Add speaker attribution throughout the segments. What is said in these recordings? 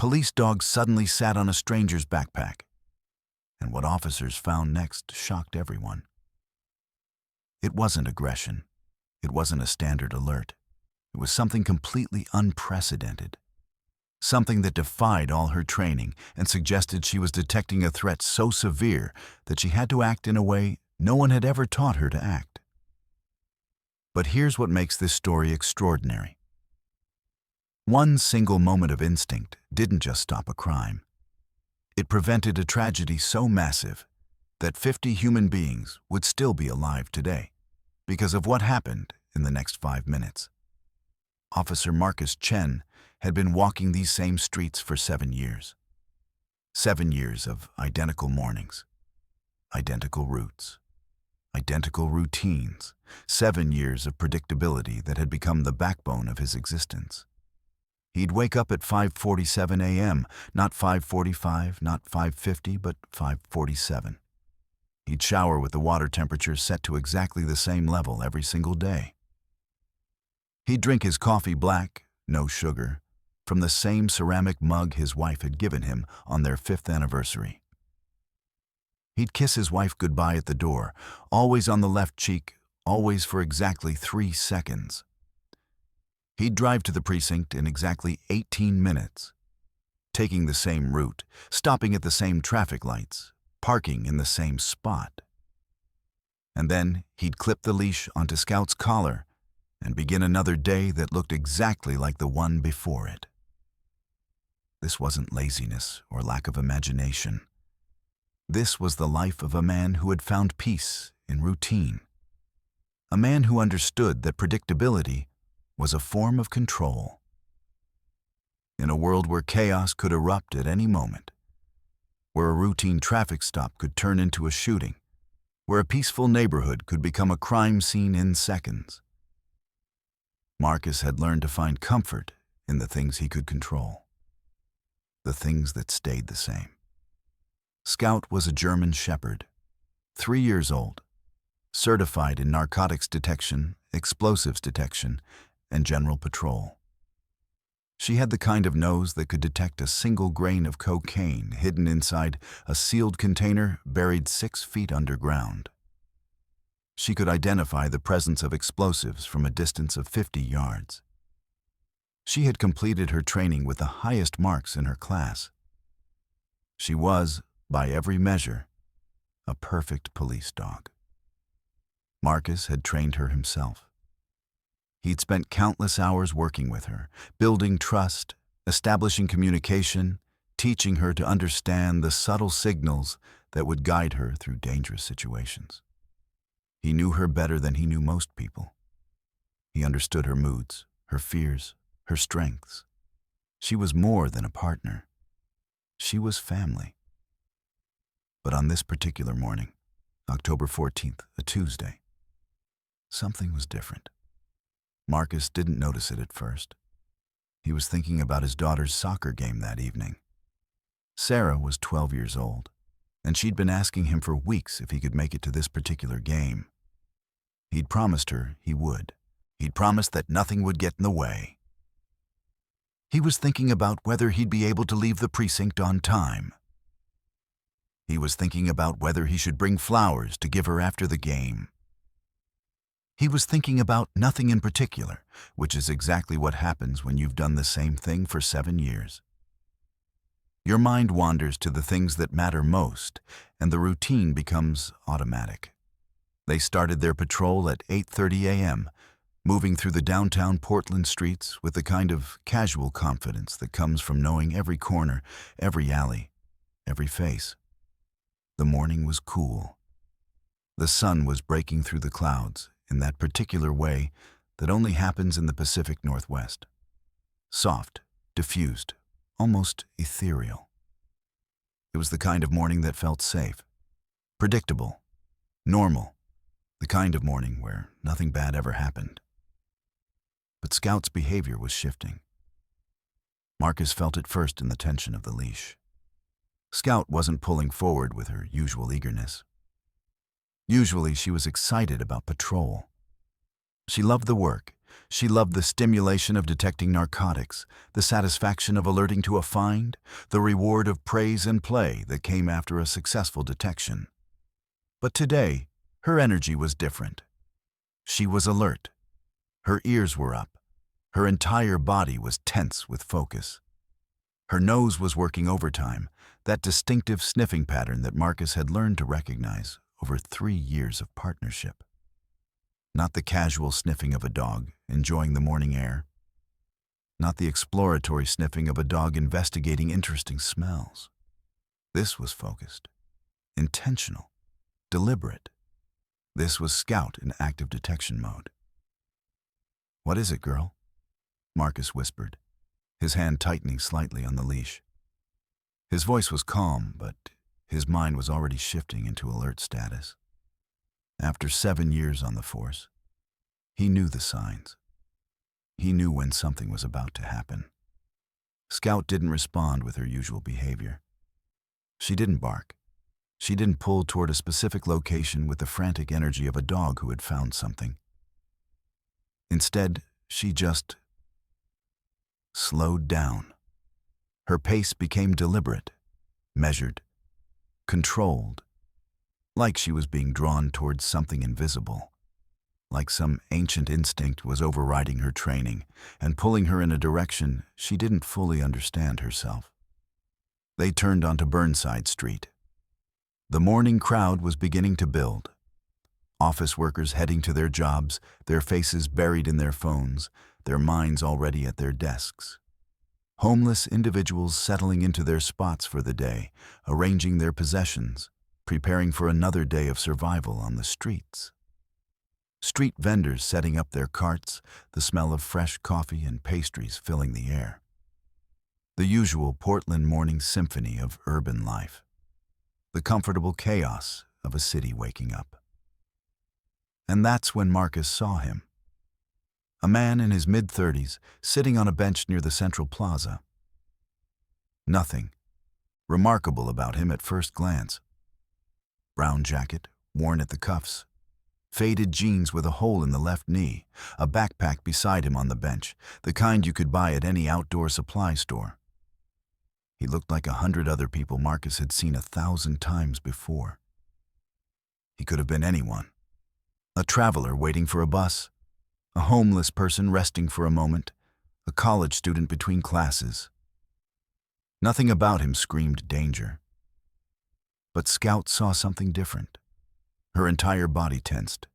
Speaker 1: police dog suddenly sat on a stranger's backpack, and what officers found next shocked everyone. It wasn't aggression. It wasn't a standard alert. It was something completely unprecedented. Something that defied all her training and suggested she was detecting a threat so severe that she had to act in a way no one had ever taught her to act. But here's what makes this story extraordinary. One single moment of instinct didn't just stop a crime. It prevented a tragedy so massive that 50 human beings would still be alive today because of what happened in the next 5 minutes. Officer Marcus Chen had been walking these same streets for 7 years. 7 years of identical mornings, identical routes, identical routines, 7 years of predictability that had become the backbone of his existence. He'd wake up at 5:47 a.m., not 5:45, not 5:50, but 5:47. He'd shower with the water temperature set to exactly the same level every single day. He'd drink his coffee black, no sugar, from the same ceramic mug his wife had given him on their 5th anniversary. He'd kiss his wife goodbye at the door, always on the left cheek, always for exactly 3 seconds. He'd drive to the precinct in exactly 18 minutes, taking the same route, stopping at the same traffic lights, parking in the same spot. And then he'd clip the leash onto Scout's collar and begin another day that looked exactly like the one before it. This wasn't laziness or lack of imagination. This was the life of a man who had found peace in routine. A man who understood that predictability was a form of control. In a world where chaos could erupt at any moment, where a routine traffic stop could turn into a shooting, where a peaceful neighborhood could become a crime scene in seconds, Marcus had learned to find comfort in the things he could control, the things that stayed the same. Scout was a German shepherd, 3 years old, certified in narcotics detection, explosives detection, and general patrol. She had the kind of nose that could detect a single grain of cocaine hidden inside a sealed container buried 6 feet underground. She could identify the presence of explosives from a distance of 50 yards. She had completed her training with the highest marks in her class. She was, by every measure, a perfect police dog. Marcus had trained her himself. He'd spent countless hours working with her, building trust, establishing communication, teaching her to understand the subtle signals that would guide her through dangerous situations. He knew her better than he knew most people. He understood her moods, her fears, her strengths. She was more than a partner. She was family. But on this particular morning, October 14th, a Tuesday, something was different. Marcus didn't notice it at first. He was thinking about his daughter's soccer game that evening. Sarah was 12 years old, and she'd been asking him for weeks if he could make it to this particular game. He'd promised her he would. He'd promised that nothing would get in the way. He was thinking about whether he'd be able to leave the precinct on time. He was thinking about whether he should bring flowers to give her after the game. He was thinking about nothing in particular, which is exactly what happens when you've done the same thing for 7 years. Your mind wanders to the things that matter most, and the routine becomes automatic. They started their patrol at 8:30 a.m., moving through the downtown Portland streets with the kind of casual confidence that comes from knowing every corner, every alley, every face. The morning was cool. The sun was breaking through the clouds in that particular way that only happens in the Pacific Northwest. Soft, diffused, almost ethereal. It was the kind of morning that felt safe, predictable, normal, the kind of morning where nothing bad ever happened. But Scout's behavior was shifting. Marcus felt it first in the tension of the leash. Scout wasn't pulling forward with her usual eagerness. Usually she was excited about patrol. She loved the work, She loved the stimulation of detecting narcotics, the satisfaction of alerting to a find, the reward of praise and play that came after a successful detection. But today, her energy was different. She was alert. Her ears were up. Her entire body was tense with focus. Her nose was working overtime, that distinctive sniffing pattern that Marcus had learned to recognize over 3 years of partnership. Not the casual sniffing of a dog enjoying the morning air. Not the exploratory sniffing of a dog investigating interesting smells. This was focused, intentional, deliberate. This was Scout in active detection mode. "What is it, girl?" Marcus whispered, his hand tightening slightly on the leash. His voice was calm, but his mind was already shifting into alert status. After 7 years on the force, he knew the signs. He knew when something was about to happen. Scout didn't respond with her usual behavior. She didn't bark. She didn't pull toward a specific location with the frantic energy of a dog who had found something. Instead, she just slowed down. Her pace became deliberate, measured, controlled, like she was being drawn towards something invisible, like some ancient instinct was overriding her training and pulling her in a direction she didn't fully understand herself. They turned onto Burnside Street. The morning crowd was beginning to build. Office workers heading to their jobs, their faces buried in their phones, their minds already at their desks. Homeless individuals settling into their spots for the day, arranging their possessions, preparing for another day of survival on the streets. Street vendors setting up their carts, the smell of fresh coffee and pastries filling the air. The usual Portland morning symphony of urban life. The comfortable chaos of a city waking up. And that's when Marcus saw him. A man in his mid-30s, sitting on a bench near the Central Plaza. Nothing remarkable about him at first glance. Brown jacket, worn at the cuffs. Faded jeans with a hole in the left knee. A backpack beside him on the bench, the kind you could buy at any outdoor supply store. He looked like 100 other people Marcus had seen 1,000 times before. He could have been anyone. A traveler waiting for a bus. A homeless person resting for a moment, a college student between classes. Nothing about him screamed danger. But Scout saw something different. Her entire body tensed.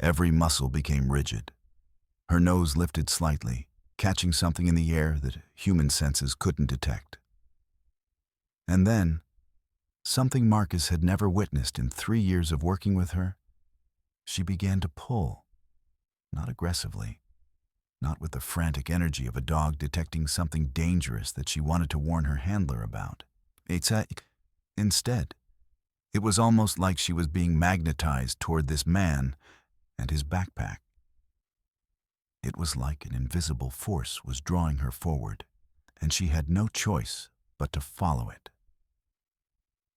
Speaker 1: Every muscle became rigid. Her nose lifted slightly, catching something in the air that human senses couldn't detect. And then, something Marcus had never witnessed in 3 years of working with her, she began to pull. Not aggressively, not with the frantic energy of a dog detecting something dangerous that she wanted to warn her handler about. Instead, it was almost like she was being magnetized toward this man and his backpack. It was like an invisible force was drawing her forward, and she had no choice but to follow it.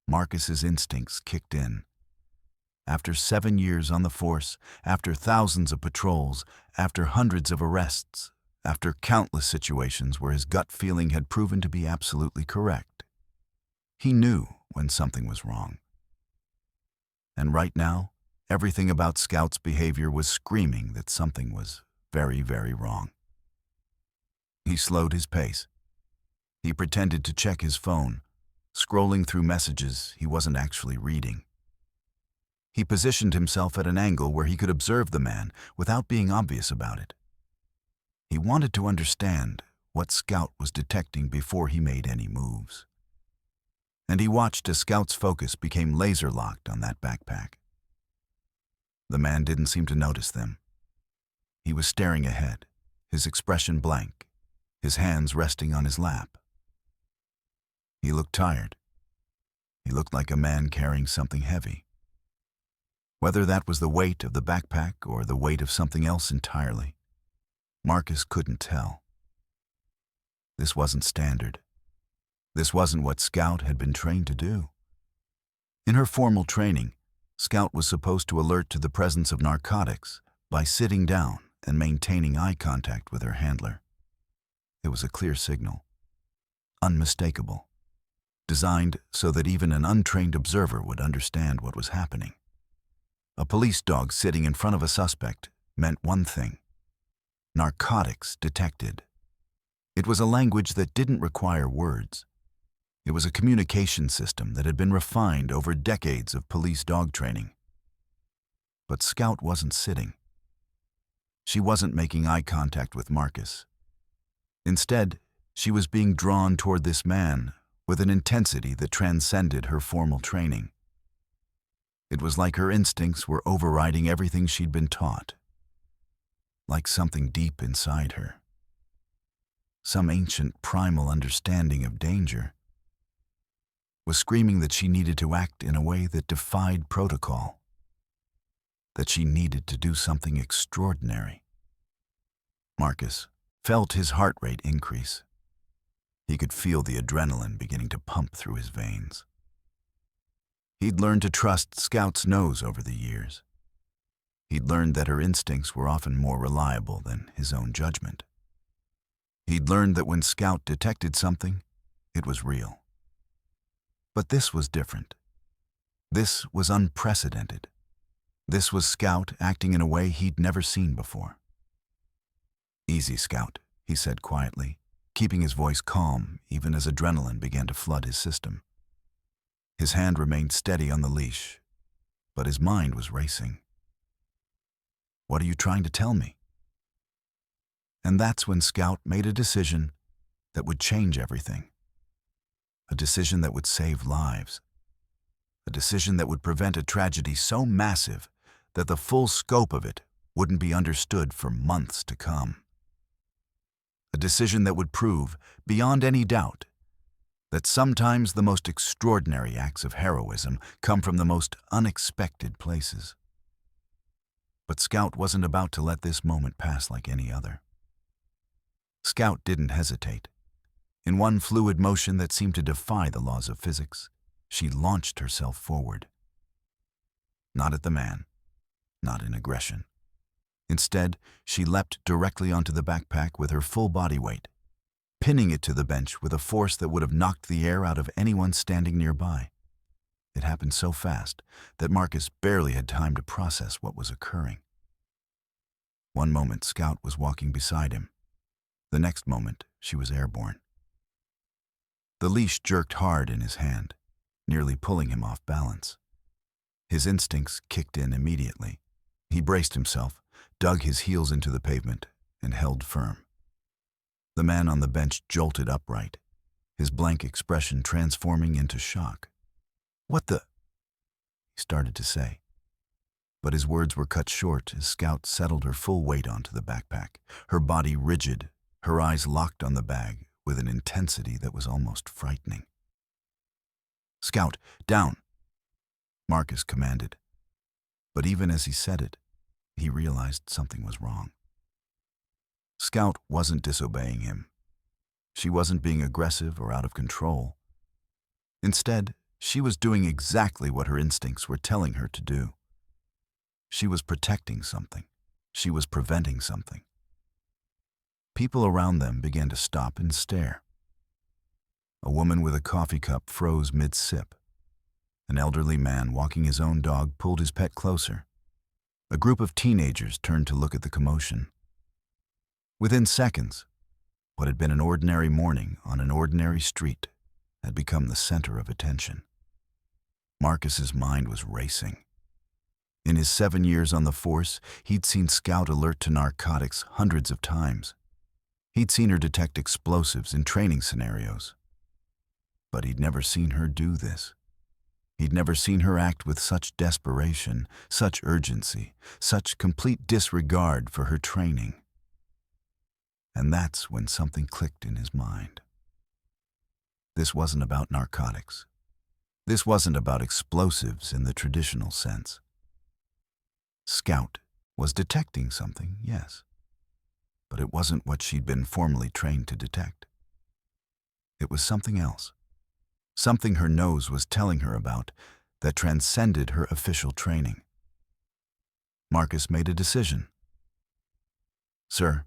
Speaker 1: Marcus's instincts kicked in. After 7 years on the force, after thousands of patrols, after hundreds of arrests, after countless situations where his gut feeling had proven to be absolutely correct, he knew when something was wrong. And right now, everything about Scout's behavior was screaming that something was very, very wrong. He slowed his pace. He pretended to check his phone, scrolling through messages he wasn't actually reading. He positioned himself at an angle where he could observe the man without being obvious about it. He wanted to understand what Scout was detecting before he made any moves. And he watched as Scout's focus became laser-locked on that backpack. The man didn't seem to notice them. He was staring ahead, his expression blank, his hands resting on his lap. He looked tired. He looked like a man carrying something heavy. Whether that was the weight of the backpack or the weight of something else entirely, Marcus couldn't tell. This wasn't standard. This wasn't what Scout had been trained to do. In her formal training, Scout was supposed to alert to the presence of narcotics by sitting down and maintaining eye contact with her handler. It was a clear signal, unmistakable, designed so that even an untrained observer would understand what was happening. A police dog sitting in front of a suspect meant one thing: narcotics detected. It was a language that didn't require words. It was a communication system that had been refined over decades of police dog training. But Scout wasn't sitting. She wasn't making eye contact with Marcus. Instead, she was being drawn toward this man with an intensity that transcended her formal training. It was like her instincts were overriding everything she'd been taught. Like something deep inside her. Some ancient primal understanding of danger was screaming that she needed to act in a way that defied protocol. That she needed to do something extraordinary. Marcus felt his heart rate increase. He could feel the adrenaline beginning to pump through his veins. He'd learned to trust Scout's nose over the years. He'd learned that her instincts were often more reliable than his own judgment. He'd learned that when Scout detected something, it was real. But this was different. This was unprecedented. This was Scout acting in a way he'd never seen before. "Easy, Scout," he said quietly, keeping his voice calm even as adrenaline began to flood his system. His hand remained steady on the leash, but his mind was racing. "What are you trying to tell me?" And that's when Scout made a decision that would change everything. A decision that would save lives. A decision that would prevent a tragedy so massive that the full scope of it wouldn't be understood for months to come. A decision that would prove, beyond any doubt, that sometimes the most extraordinary acts of heroism come from the most unexpected places. But Scout wasn't about to let this moment pass like any other. Scout didn't hesitate. In one fluid motion that seemed to defy the laws of physics, she launched herself forward. Not at the man, not in aggression. Instead, she leapt directly onto the backpack with her full body weight, pinning it to the bench with a force that would have knocked the air out of anyone standing nearby. It happened so fast that Marcus barely had time to process what was occurring. One moment, Scout was walking beside him. The next moment, she was airborne. The leash jerked hard in his hand, nearly pulling him off balance. His instincts kicked in immediately. He braced himself, dug his heels into the pavement, and held firm. The man on the bench jolted upright, his blank expression transforming into shock. "What the?" he started to say. But his words were cut short as Scout settled her full weight onto the backpack, her body rigid, her eyes locked on the bag with an intensity that was almost frightening. "Scout, down," Marcus commanded. But even as he said it, he realized something was wrong. Scout wasn't disobeying him. She wasn't being aggressive or out of control. Instead, she was doing exactly what her instincts were telling her to do. She was protecting something. She was preventing something. People around them began to stop and stare. A woman with a coffee cup froze mid-sip. An elderly man walking his own dog pulled his pet closer. A group of teenagers turned to look at the commotion. Within seconds, what had been an ordinary morning on an ordinary street had become the center of attention. Marcus's mind was racing. In his 7 years on the force, he'd seen Scout alert to narcotics hundreds of times. He'd seen her detect explosives in training scenarios. But he'd never seen her do this. He'd never seen her act with such desperation, such urgency, such complete disregard for her training. And that's when something clicked in his mind. This wasn't about narcotics. This wasn't about explosives in the traditional sense. Scout was detecting something, yes, but it wasn't what she'd been formally trained to detect. It was something else, something her nose was telling her about that transcended her official training. Marcus made a decision. "Sir,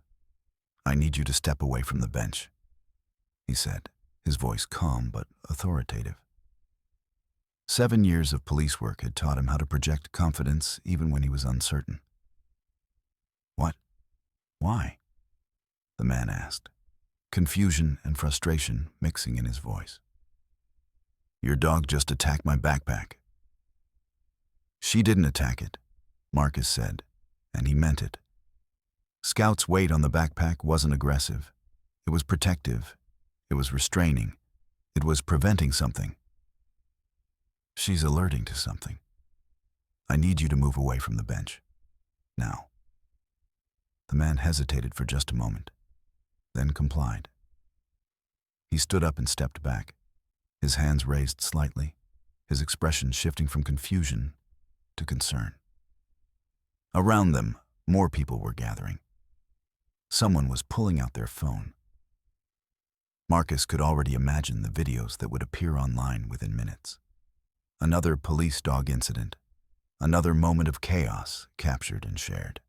Speaker 1: I need you to step away from the bench," he said, his voice calm but authoritative. 7 years of police work had taught him how to project confidence even when he was uncertain. "What? Why?" the man asked, confusion and frustration mixing in his voice. "Your dog just attacked my backpack." "She didn't attack it," Marcus said, and he meant it. Scout's weight on the backpack wasn't aggressive. It was protective. It was restraining. It was preventing something. "She's alerting to something. I need you to move away from the bench. Now." The man hesitated for just a moment, then complied. He stood up and stepped back, his hands raised slightly, his expression shifting from confusion to concern. Around them, more people were gathering. Someone was pulling out their phone. Marcus could already imagine the videos that would appear online within minutes. Another police dog incident, another moment of chaos captured and shared.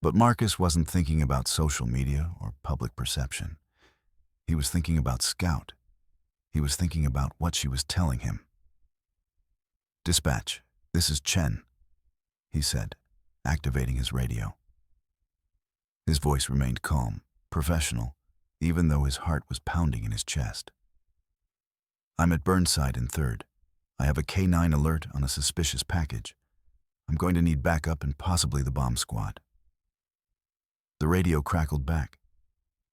Speaker 1: But Marcus wasn't thinking about social media or public perception. He was thinking about Scout. He was thinking about what she was telling him. "Dispatch, this is Chen," he said, activating his radio. His voice remained calm, professional, even though his heart was pounding in his chest. "I'm at Burnside in 3rd. I have a K9 alert on a suspicious package. I'm going to need backup and possibly the bomb squad." The radio crackled back.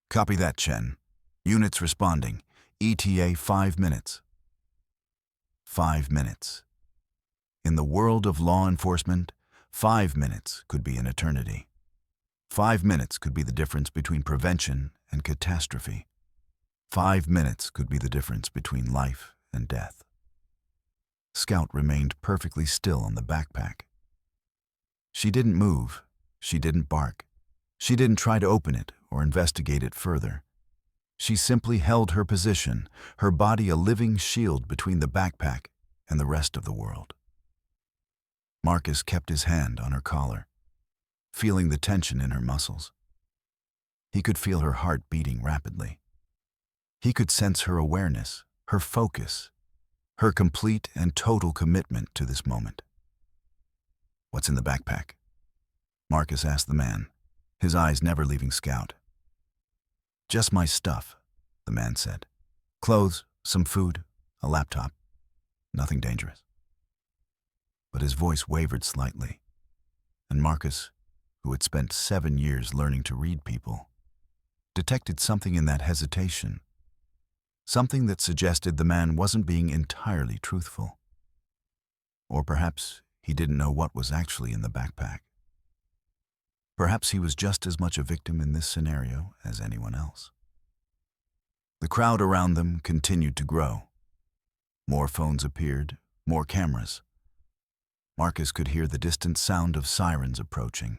Speaker 1: "Copy that, Chen. Units responding. ETA 5 minutes. 5 minutes. In the world of law enforcement, 5 minutes could be an eternity. 5 minutes could be the difference between prevention and catastrophe. 5 minutes could be the difference between life and death. Scout remained perfectly still on the backpack. She didn't move. She didn't bark. She didn't try to open it or investigate it further. She simply held her position, her body a living shield between the backpack and the rest of the world. Marcus kept his hand on her collar, feeling the tension in her muscles. He could feel her heart beating rapidly. He could sense her awareness, her focus, her complete and total commitment to this moment. "What's in the backpack?" Marcus asked the man, his eyes never leaving Scout. "Just my stuff," the man said. "Clothes, some food, a laptop. Nothing dangerous." But his voice wavered slightly, and Marcus, who had spent 7 years learning to read people, detected something in that hesitation, something that suggested the man wasn't being entirely truthful. Or perhaps he didn't know what was actually in the backpack. Perhaps he was just as much a victim in this scenario as anyone else. The crowd around them continued to grow. More phones appeared, more cameras. Marcus could hear the distant sound of sirens approaching.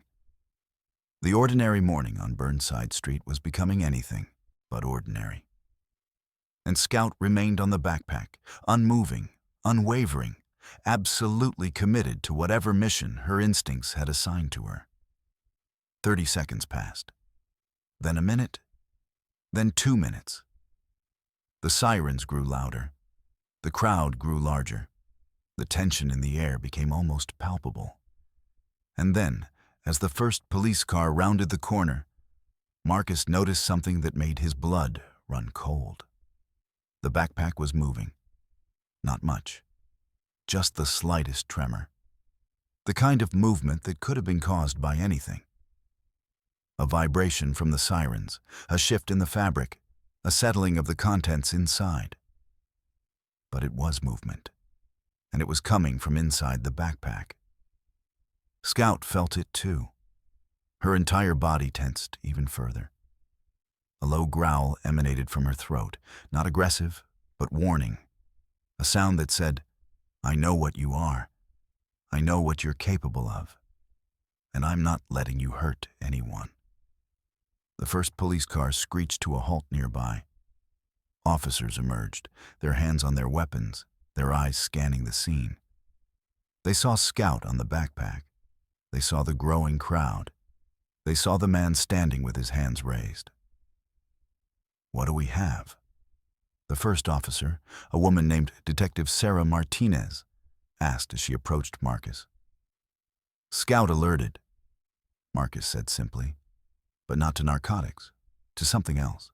Speaker 1: The ordinary morning on Burnside Street was becoming anything but ordinary. And Scout remained on the backpack, unmoving, unwavering, absolutely committed to whatever mission her instincts had assigned to her. 30 seconds passed, then a minute, then 2 minutes. The sirens grew louder. The crowd grew larger. The tension in the air became almost palpable. And then, as the first police car rounded the corner, Marcus noticed something that made his blood run cold. The backpack was moving. Not much. Just the slightest tremor. The kind of movement that could have been caused by anything. A vibration from the sirens, a shift in the fabric, a settling of the contents inside. But it was movement, and it was coming from inside the backpack. Scout felt it too. Her entire body tensed even further. A low growl emanated from her throat, not aggressive, but warning. A sound that said, "I know what you are. I know what you're capable of. And I'm not letting you hurt anyone." The first police car screeched to a halt nearby. Officers emerged, their hands on their weapons, their eyes scanning the scene. They saw Scout on the backpack. They saw the growing crowd. They saw the man standing with his hands raised. "What do we have?" The first officer, a woman named Detective Sarah Martinez, asked as she approached Marcus. "Scout alerted," Marcus said simply, "but not to narcotics, to something else.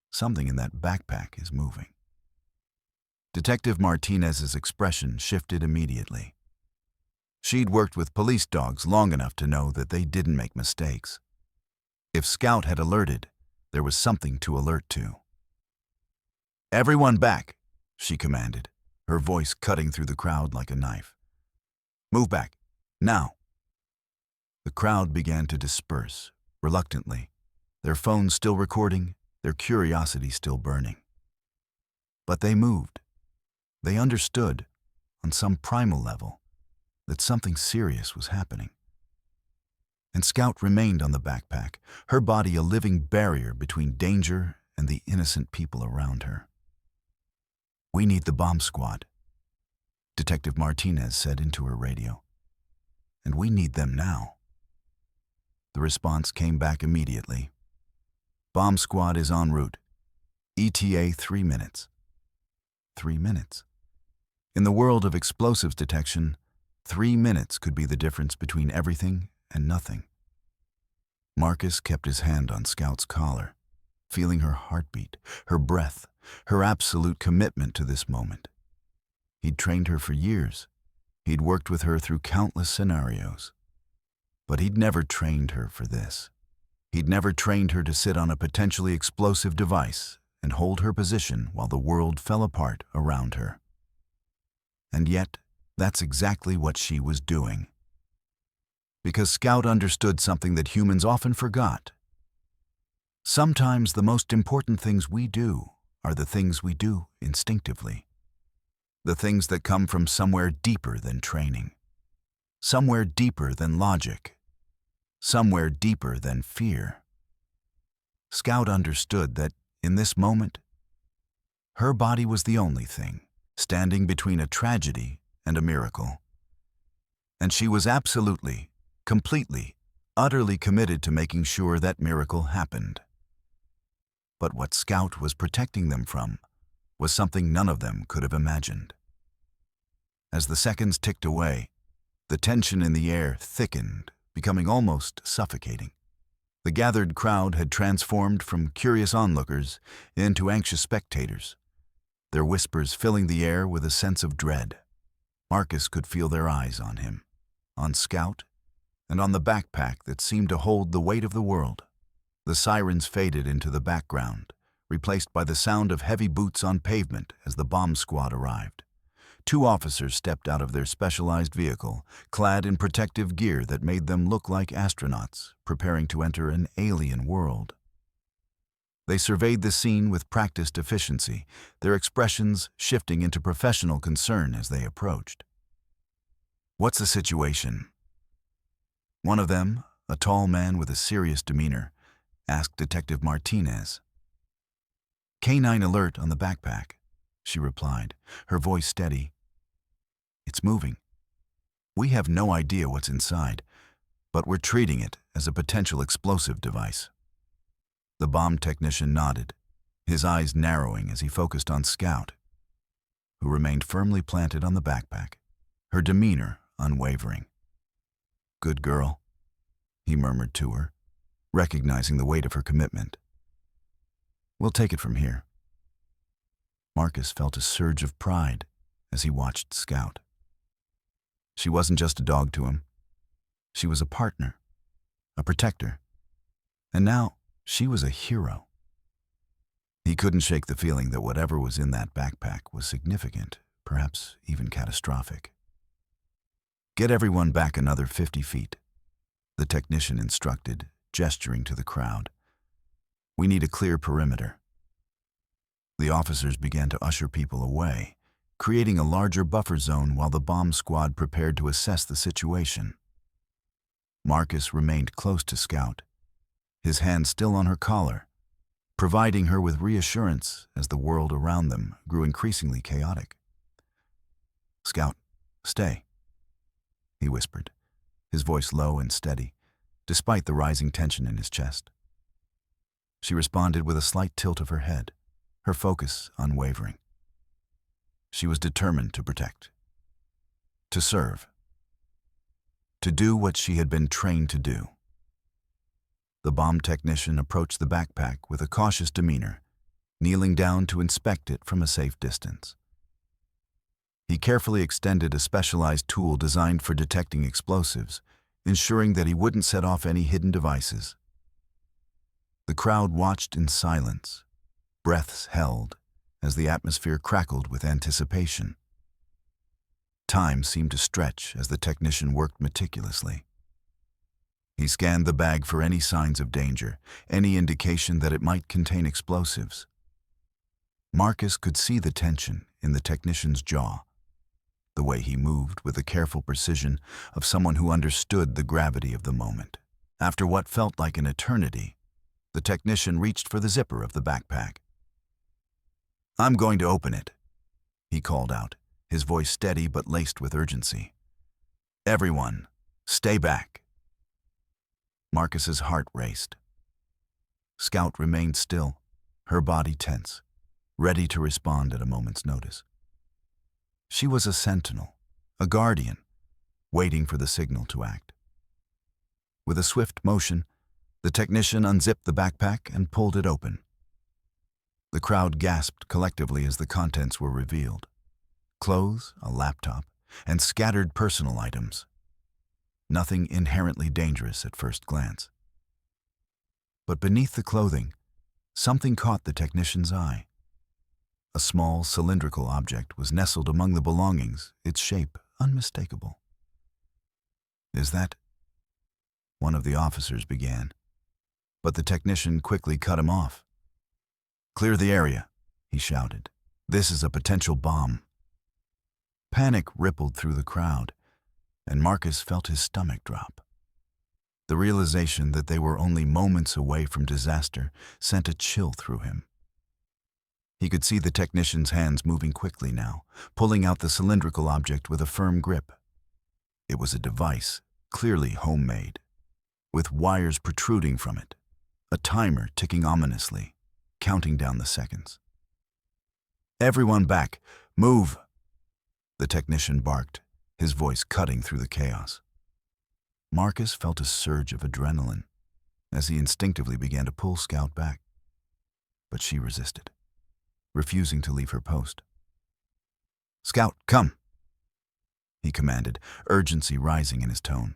Speaker 1: Something in that backpack is moving." Detective Martinez's expression shifted immediately. She'd worked with police dogs long enough to know that they didn't make mistakes. If Scout had alerted, there was something to alert to. "Everyone back," she commanded, her voice cutting through the crowd like a knife. "Move back, now." The crowd began to disperse, reluctantly, their phones still recording, their curiosity still burning. But they moved. They understood, on some primal level, that something serious was happening. And Scout remained on the backpack, her body a living barrier between danger and the innocent people around her. "We need the bomb squad," Detective Martinez said into her radio. "And we need them now." The response came back immediately. "Bomb squad is en route. ETA 3 minutes. 3 minutes. In the world of explosives detection, 3 minutes could be the difference between everything and nothing. Marcus kept his hand on Scout's collar, feeling her heartbeat, her breath, her absolute commitment to this moment. He'd trained her for years. He'd worked with her through countless scenarios. But he'd never trained her for this. He'd never trained her to sit on a potentially explosive device and hold her position while the world fell apart around her. And yet, that's exactly what she was doing. Because Scout understood something that humans often forgot. Sometimes the most important things we do are the things we do instinctively. The things that come from somewhere deeper than training. Somewhere deeper than logic. Somewhere deeper than fear. Scout understood that, in this moment, her body was the only thing standing between a tragedy and a miracle. And she was absolutely, completely, utterly committed to making sure that miracle happened. But what Scout was protecting them from was something none of them could have imagined. As the seconds ticked away, the tension in the air thickened, becoming almost suffocating. The gathered crowd had transformed from curious onlookers into anxious spectators, their whispers filling the air with a sense of dread. Marcus could feel their eyes on him, on Scout, and on the backpack that seemed to hold the weight of the world. The sirens faded into the background, replaced by the sound of heavy boots on pavement as the bomb squad arrived. 2 officers stepped out of their specialized vehicle, clad in protective gear that made them look like astronauts preparing to enter an alien world. They surveyed the scene with practiced efficiency, their expressions shifting into professional concern as they approached. "What's the situation?" One of them, a tall man with a serious demeanor, asked Detective Martinez. "Canine alert on the backpack," she replied, her voice steady. "It's moving. We have no idea what's inside, but we're treating it as a potential explosive device." The bomb technician nodded, his eyes narrowing as he focused on Scout, who remained firmly planted on the backpack, her demeanor unwavering. "Good girl," he murmured to her, recognizing the weight of her commitment. "We'll take it from here." Marcus felt a surge of pride as he watched Scout. She wasn't just a dog to him. She was a partner, a protector, and now she was a hero. He couldn't shake the feeling that whatever was in that backpack was significant, perhaps even catastrophic. "Get everyone back another 50 feet, the technician instructed, gesturing to the crowd. "We need a clear perimeter." The officers began to usher people away, creating a larger buffer zone while the bomb squad prepared to assess the situation. Marcus remained close to Scout, his hand still on her collar, providing her with reassurance as the world around them grew increasingly chaotic. "Scout, stay," he whispered, his voice low and steady. despite the rising tension in his chest. She responded with a slight tilt of her head, her focus unwavering. She was determined to protect, to serve, to do what she had been trained to do. The bomb technician approached the backpack with a cautious demeanor, kneeling down to inspect it from a safe distance. He carefully extended a specialized tool designed for detecting explosives, ensuring that he wouldn't set off any hidden devices. The crowd watched in silence, breaths held, as the atmosphere crackled with anticipation. Time seemed to stretch as the technician worked meticulously. He scanned the bag for any signs of danger, any indication that it might contain explosives. Marcus could see the tension in the technician's jaw, the way he moved with the careful precision of someone who understood the gravity of the moment. After what felt like an eternity, the technician reached for the zipper of the backpack. "I'm going to open it," he called out, his voice steady but laced with urgency. "Everyone, stay back." Marcus's heart raced. Scout remained still, her body tense, ready to respond at a moment's notice. She was a sentinel, a guardian, waiting for the signal to act. With a swift motion, the technician unzipped the backpack and pulled it open. The crowd gasped collectively as the contents were revealed. Clothes, a laptop, and scattered personal items. Nothing inherently dangerous at first glance. But beneath the clothing, something caught the technician's eye. A small cylindrical object was nestled among the belongings, its shape unmistakable. "Is that?" one of the officers began, but the technician quickly cut him off. "Clear the area," he shouted. "This is a potential bomb." Panic rippled through the crowd, and Marcus felt his stomach drop. The realization that they were only moments away from disaster sent a chill through him. He could see the technician's hands moving quickly now, pulling out the cylindrical object with a firm grip. It was a device, clearly homemade, with wires protruding from it, a timer ticking ominously, counting down the seconds. "Everyone back! Move!" the technician barked, his voice cutting through the chaos. Marcus felt a surge of adrenaline as he instinctively began to pull Scout back. But she resisted, refusing to leave her post. "Scout, come!" he commanded, urgency rising in his tone.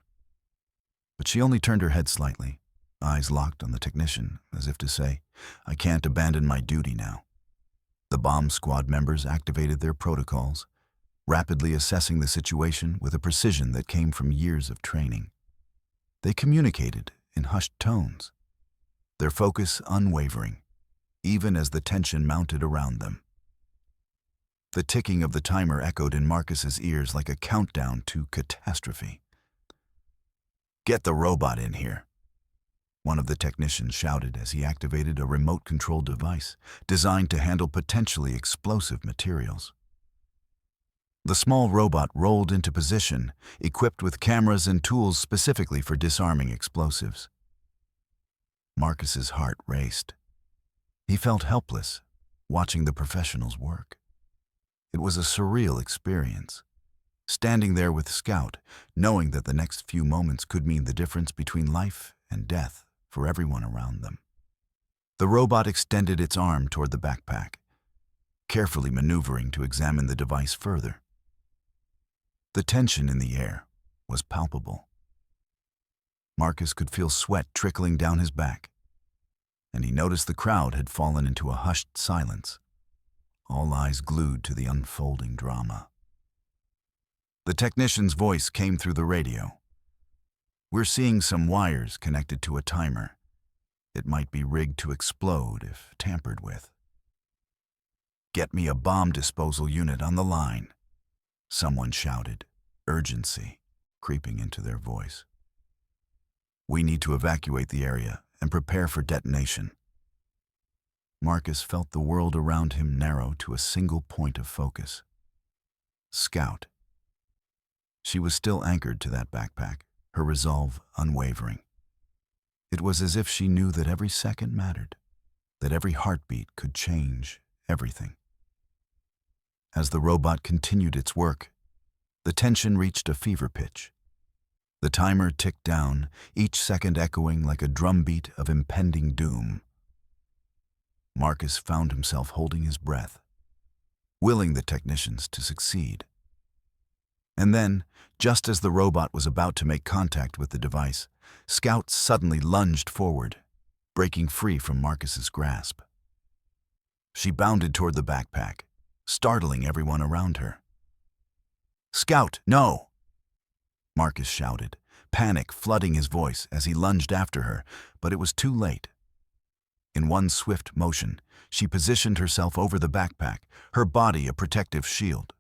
Speaker 1: But she only turned her head slightly, eyes locked on the technician, as if to say, "I can't abandon my duty now." The bomb squad members activated their protocols, rapidly assessing the situation with a precision that came from years of training. They communicated in hushed tones, their focus unwavering, even as the tension mounted around them. The ticking of the timer echoed in Marcus's ears like a countdown to catastrophe. "Get the robot in here," one of the technicians shouted as he activated a remote-controlled device designed to handle potentially explosive materials. The small robot rolled into position, equipped with cameras and tools specifically for disarming explosives. Marcus's heart raced. He felt helpless, watching the professionals work. It was a surreal experience, standing there with Scout, knowing that the next few moments could mean the difference between life and death for everyone around them. The robot extended its arm toward the backpack, carefully maneuvering to examine the device further. The tension in the air was palpable. Marcus could feel sweat trickling down his back, and he noticed the crowd had fallen into a hushed silence, all eyes glued to the unfolding drama. The technician's voice came through the radio. "We're seeing some wires connected to a timer. It might be rigged to explode if tampered with." "Get me a bomb disposal unit on the line," someone shouted, urgency creeping into their voice. "We need to evacuate the area and prepare for detonation." Marcus felt the world around him narrow to a single point of focus. Scout. She was still anchored to that backpack, her resolve unwavering. It was as if she knew that every second mattered, that every heartbeat could change everything. As the robot continued its work, the tension reached a fever pitch. The timer ticked down, each second echoing like a drumbeat of impending doom. Marcus found himself holding his breath, willing the technicians to succeed. And then, just as the robot was about to make contact with the device, Scout suddenly lunged forward, breaking free from Marcus's grasp. She bounded toward the backpack, startling everyone around her. "Scout, no!" Marcus shouted, panic flooding his voice as he lunged after her, but it was too late. In one swift motion, she positioned herself over the backpack, her body a protective shield.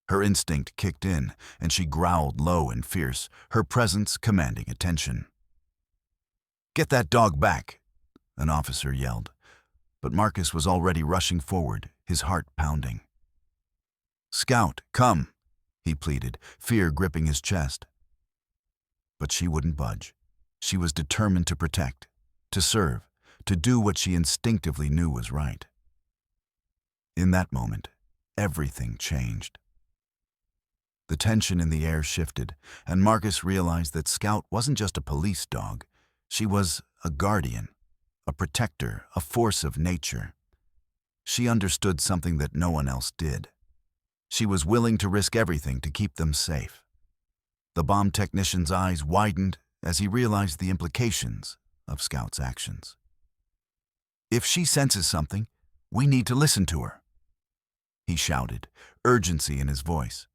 Speaker 1: Her instinct kicked in, and she growled low and fierce, her presence commanding attention. "Get that dog back!" an officer yelled, but Marcus was already rushing forward, his heart pounding. "Scout, come!" he pleaded, fear gripping his chest. But she wouldn't budge. She was determined to protect, to serve, to do what she instinctively knew was right. In that moment, everything changed. The tension in the air shifted, and Marcus realized that Scout wasn't just a police dog. She was a guardian, a protector, a force of nature. She understood something that no one else did. She was willing to risk everything to keep them safe. The bomb technician's eyes widened as he realized the implications of Scout's actions. "If she senses something, we need to listen to her," he shouted, urgency in his voice.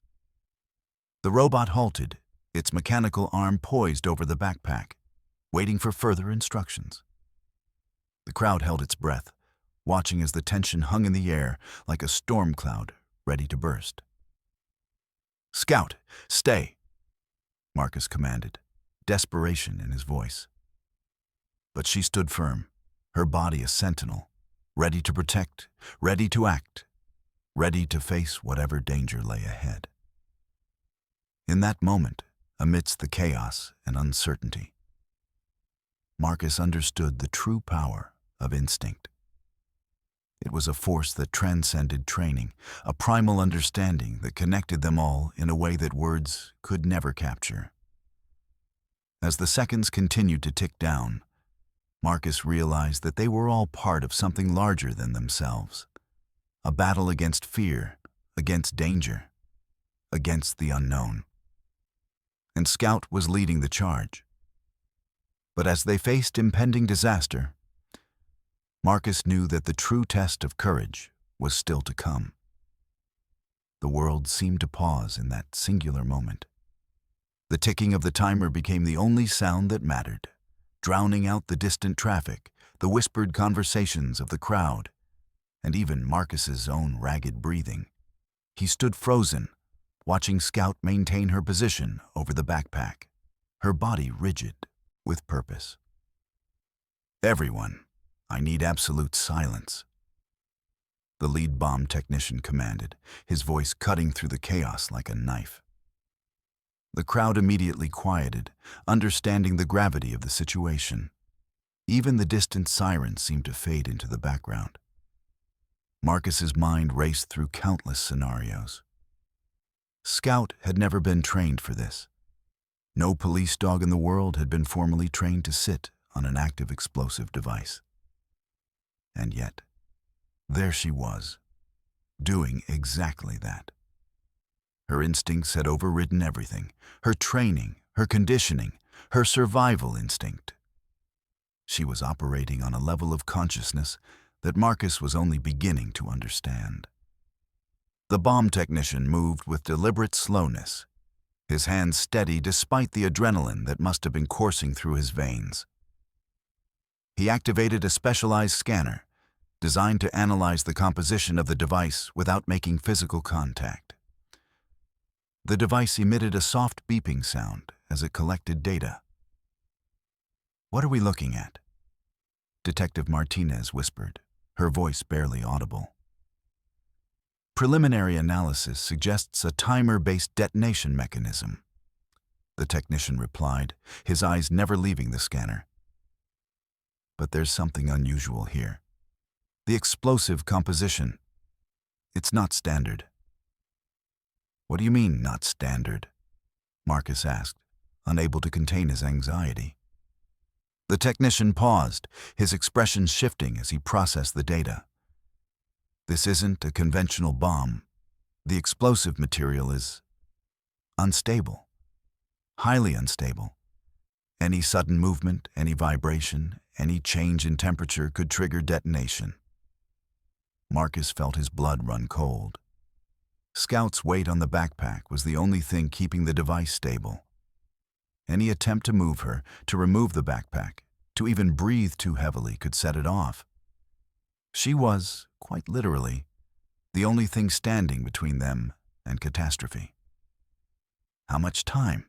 Speaker 1: The robot halted, its mechanical arm poised over the backpack, waiting for further instructions. The crowd held its breath, watching as the tension hung in the air like a storm cloud ready to burst. "Scout, stay," Marcus commanded, desperation in his voice. But she stood firm, her body a sentinel, ready to protect, ready to act, ready to face whatever danger lay ahead. In that moment, amidst the chaos and uncertainty, Marcus understood the true power of instinct. It was a force that transcended training, a primal understanding that connected them all in a way that words could never capture. As the seconds continued to tick down, Marcus realized that they were all part of something larger than themselves. A battle against fear, against danger, against the unknown. And Scout was leading the charge. But as they faced impending disaster, Marcus knew that the true test of courage was still to come. The world seemed to pause in that singular moment. The ticking of the timer became the only sound that mattered, drowning out the distant traffic, the whispered conversations of the crowd, and even Marcus's own ragged breathing. He stood frozen, watching Scout maintain her position over the backpack, her body rigid with purpose. "Everyone, I need absolute silence," the lead bomb technician commanded, his voice cutting through the chaos like a knife. The crowd immediately quieted, understanding the gravity of the situation. Even the distant sirens seemed to fade into the background. Marcus's mind raced through countless scenarios. Scout had never been trained for this. No police dog in the world had been formally trained to sit on an active explosive device. And yet, there she was, doing exactly that. Her instincts had overridden everything, her training, her conditioning, her survival instinct. She was operating on a level of consciousness that Marcus was only beginning to understand. The bomb technician moved with deliberate slowness, his hands steady despite the adrenaline that must have been coursing through his veins. He activated a specialized scanner, designed to analyze the composition of the device without making physical contact. The device emitted a soft beeping sound as it collected data. "What are we looking at?" Detective Martinez whispered, her voice barely audible. "Preliminary analysis suggests a timer-based detonation mechanism." the technician replied, his eyes never leaving the scanner. But there's something unusual here. The explosive composition. It's not standard. What do you mean, not standard? Marcus asked, unable to contain his anxiety. The technician paused, his expression shifting as he processed the data. This isn't a conventional bomb. The explosive material is unstable, highly unstable. Any sudden movement, any vibration, any change in temperature could trigger detonation. Marcus felt his blood run cold. Scout's weight on the backpack was the only thing keeping the device stable. Any attempt to move her, to remove the backpack, to even breathe too heavily could set it off. She was, quite literally, the only thing standing between them and catastrophe. How much time?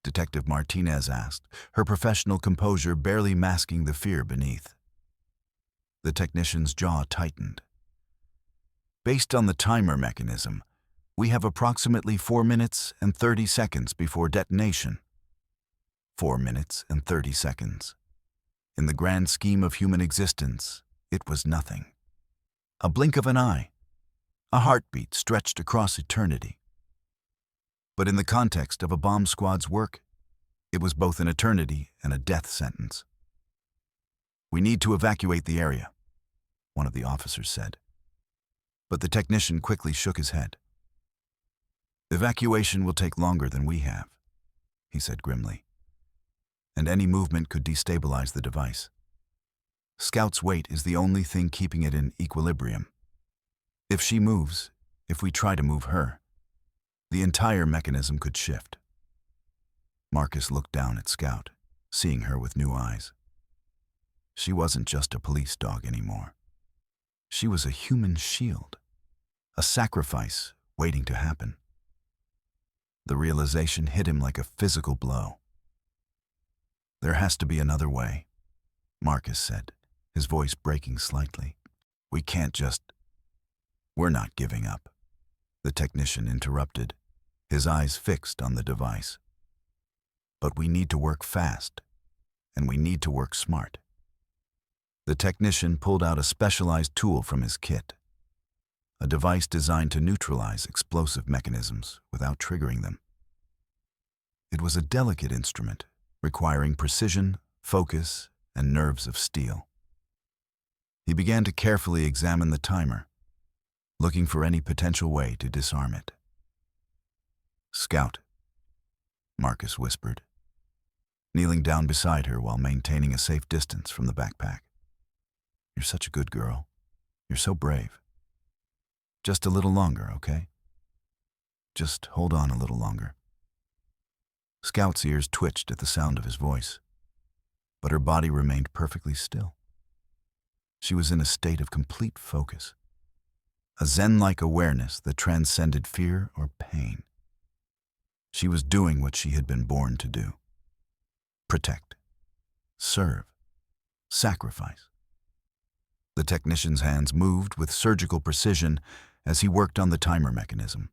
Speaker 1: Detective Martinez asked, her professional composure barely masking the fear beneath. The technician's jaw tightened. Based on the timer mechanism, we have approximately 4 minutes and 30 seconds before detonation. 4 minutes and 30 seconds. In the grand scheme of human existence, it was nothing. A blink of an eye, a heartbeat stretched across eternity. But in the context of a bomb squad's work, it was both an eternity and a death sentence. "We need to evacuate the area," one of the officers said. But the technician quickly shook his head. "Evacuation will take longer than we have," he said grimly. "And any movement could destabilize the device. Scout's weight is the only thing keeping it in equilibrium. If she moves, if we try to move her, the entire mechanism could shift." Marcus looked down at Scout, seeing her with new eyes. She wasn't just a police dog anymore. She was a human shield, a sacrifice waiting to happen. The realization hit him like a physical blow. "There has to be another way," Marcus said, his voice breaking slightly. "We can't just—" "We're not giving up," the technician interrupted, his eyes fixed on the device. "But we need to work fast, and we need to work smart." The technician pulled out a specialized tool from his kit, a device designed to neutralize explosive mechanisms without triggering them. It was a delicate instrument, requiring precision, focus, and nerves of steel. He began to carefully examine the timer, looking for any potential way to disarm it. "Scout," Marcus whispered, kneeling down beside her while maintaining a safe distance from the backpack. "You're such a good girl. You're so brave. Just a little longer, okay? Just hold on a little longer." Scout's ears twitched at the sound of his voice, but her body remained perfectly still. She was in a state of complete focus, a zen-like awareness that transcended fear or pain. She was doing what she had been born to do: protect, serve, sacrifice. The technician's hands moved with surgical precision as he worked on the timer mechanism.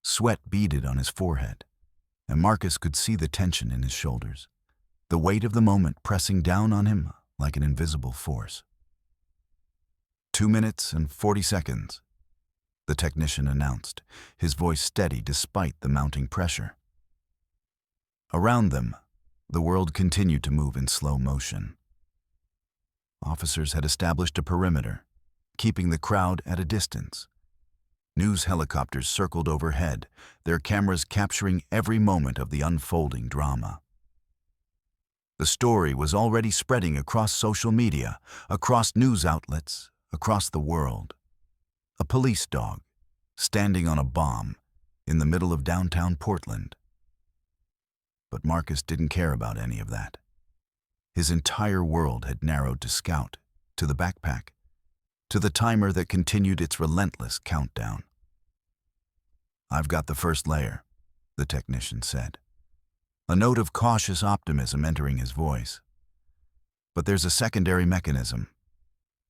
Speaker 1: Sweat beaded on his forehead, and Marcus could see the tension in his shoulders, the weight of the moment pressing down on him like an invisible force. 2 minutes and 40 seconds, the technician announced, his voice steady despite the mounting pressure. Around them, the world continued to move in slow motion. Officers had established a perimeter, keeping the crowd at a distance. News helicopters circled overhead, their cameras capturing every moment of the unfolding drama. The story was already spreading across social media, across news outlets, across the world. A police dog, standing on a bomb, in the middle of downtown Portland. But Marcus didn't care about any of that. His entire world had narrowed to Scout, to the backpack, to the timer that continued its relentless countdown. "I've got the first layer," the technician said, a note of cautious optimism entering his voice. "But there's a secondary mechanism.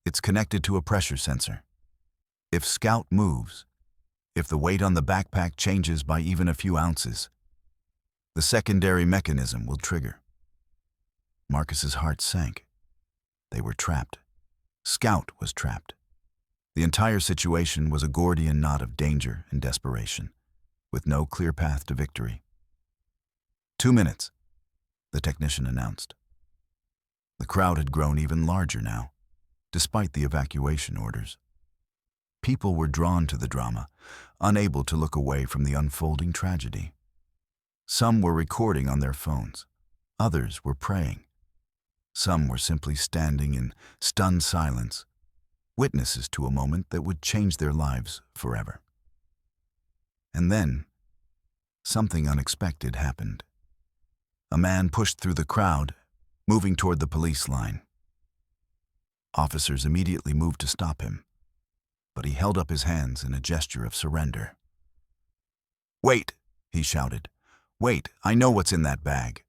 Speaker 1: It's connected to a pressure sensor. If Scout moves, if the weight on the backpack changes by even a few ounces, The secondary mechanism will trigger. Marcus's heart sank. They were trapped. Scout was trapped. The entire situation was a Gordian knot of danger and desperation, with no clear path to victory. 2 minutes, the technician announced. The crowd had grown even larger now, despite the evacuation orders. People were drawn to the drama, unable to look away from the unfolding tragedy. Some were recording on their phones. Others were praying. Some were simply standing in stunned silence, witnesses to a moment that would change their lives forever. And then, something unexpected happened. A man pushed through the crowd, moving toward the police line. Officers immediately moved to stop him, but he held up his hands in a gesture of surrender. "Wait," he shouted. "Wait, I know what's in that bag."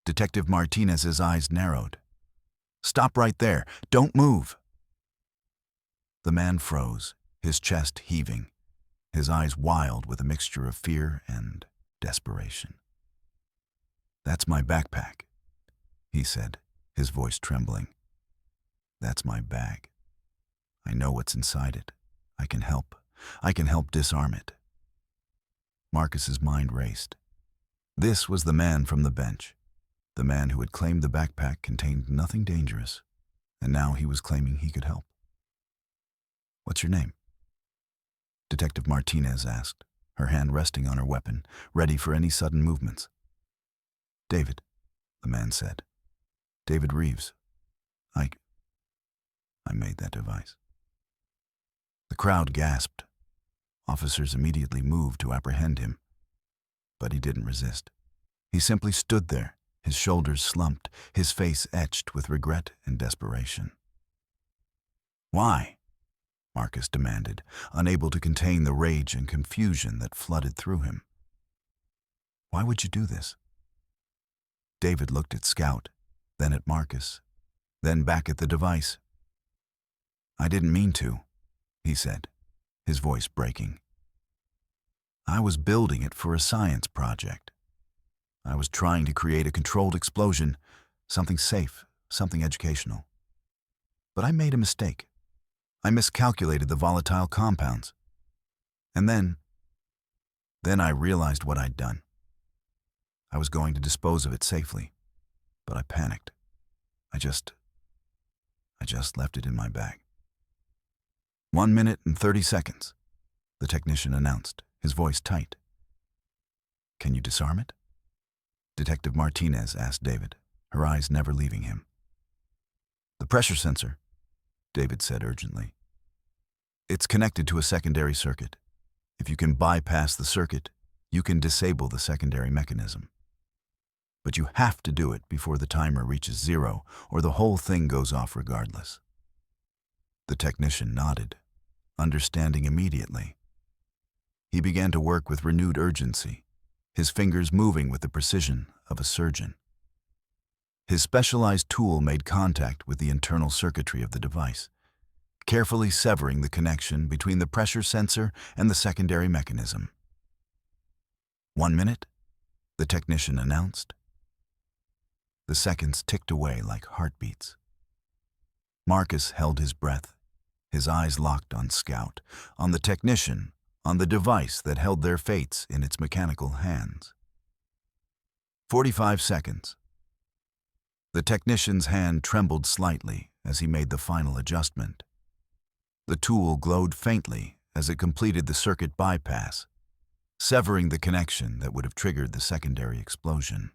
Speaker 1: Detective Martinez's eyes narrowed. "Stop right there. Don't move." The man froze, his chest heaving, his eyes wild with a mixture of fear and desperation. "That's my backpack," he said, his voice trembling. "That's my bag. I know what's inside it. I can help. I can help disarm it." Marcus's mind raced. This was the man from the bench, the man who had claimed the backpack contained nothing dangerous, and now he was claiming he could help. "What's your name?" Detective Martinez asked, her hand resting on her weapon, ready for any sudden movements. "David," the man said. "David Reeves. I made that device." The crowd gasped. Officers immediately moved to apprehend him. But he didn't resist. He simply stood there, his shoulders slumped, his face etched with regret and desperation. "Why?" Marcus demanded, unable to contain the rage and confusion that flooded through him. "Why would you do this?" David looked at Scout, then at Marcus, then back at the device. "I didn't mean to," he said, his voice breaking. "I was building it for a science project. I was trying to create a controlled explosion, something safe, something educational. But I made a mistake. I miscalculated the volatile compounds. And then I realized what I'd done. I was going to dispose of it safely, but I panicked. I just left it in my bag." 1 minute and 30 seconds, the technician announced, his voice tight. "Can you disarm it?" Detective Martinez asked David, her eyes never leaving him. "The pressure sensor," David said urgently. "It's connected to a secondary circuit. If you can bypass the circuit, you can disable the secondary mechanism. But you have to do it before the timer reaches 0, or the whole thing goes off regardless." The technician nodded, understanding immediately. He began to work with renewed urgency, his fingers moving with the precision of a surgeon. His specialized tool made contact with the internal circuitry of the device, carefully severing the connection between the pressure sensor and the secondary mechanism. 1 minute, the technician announced. The seconds ticked away like heartbeats. Marcus held his breath, his eyes locked on Scout, on the technician, on the device that held their fates in its mechanical hands. 45 seconds. The technician's hand trembled slightly as he made the final adjustment. The tool glowed faintly as it completed the circuit bypass, severing the connection that would have triggered the secondary explosion.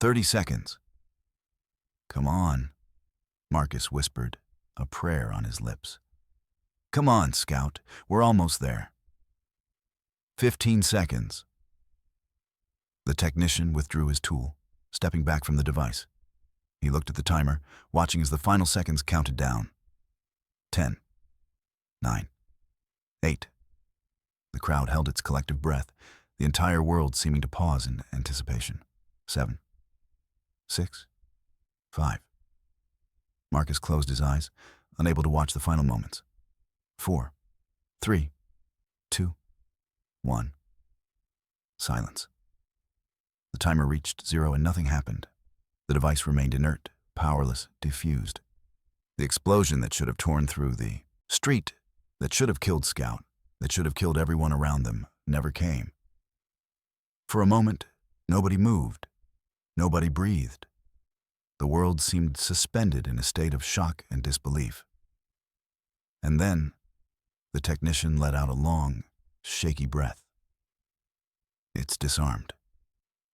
Speaker 1: 30 seconds. "Come on," Marcus whispered, a prayer on his lips. "Come on, Scout, we're almost there." 15 seconds. The technician withdrew his tool, stepping back from the device. He looked at the timer, watching as the final seconds counted down. 10, 9, 8. The crowd held its collective breath, the entire world seeming to pause in anticipation. 7, 6, 5. Marcus closed his eyes, unable to watch the final moments. 4, 3, 2, 1. Silence. The timer reached 0 and nothing happened. The device remained inert, powerless, diffused. The explosion that should have torn through the street, that should have killed Scout, that should have killed everyone around them, never came. For a moment, nobody moved. Nobody breathed. The world seemed suspended in a state of shock and disbelief. And then, the technician let out a long, shaky breath. "It's disarmed,"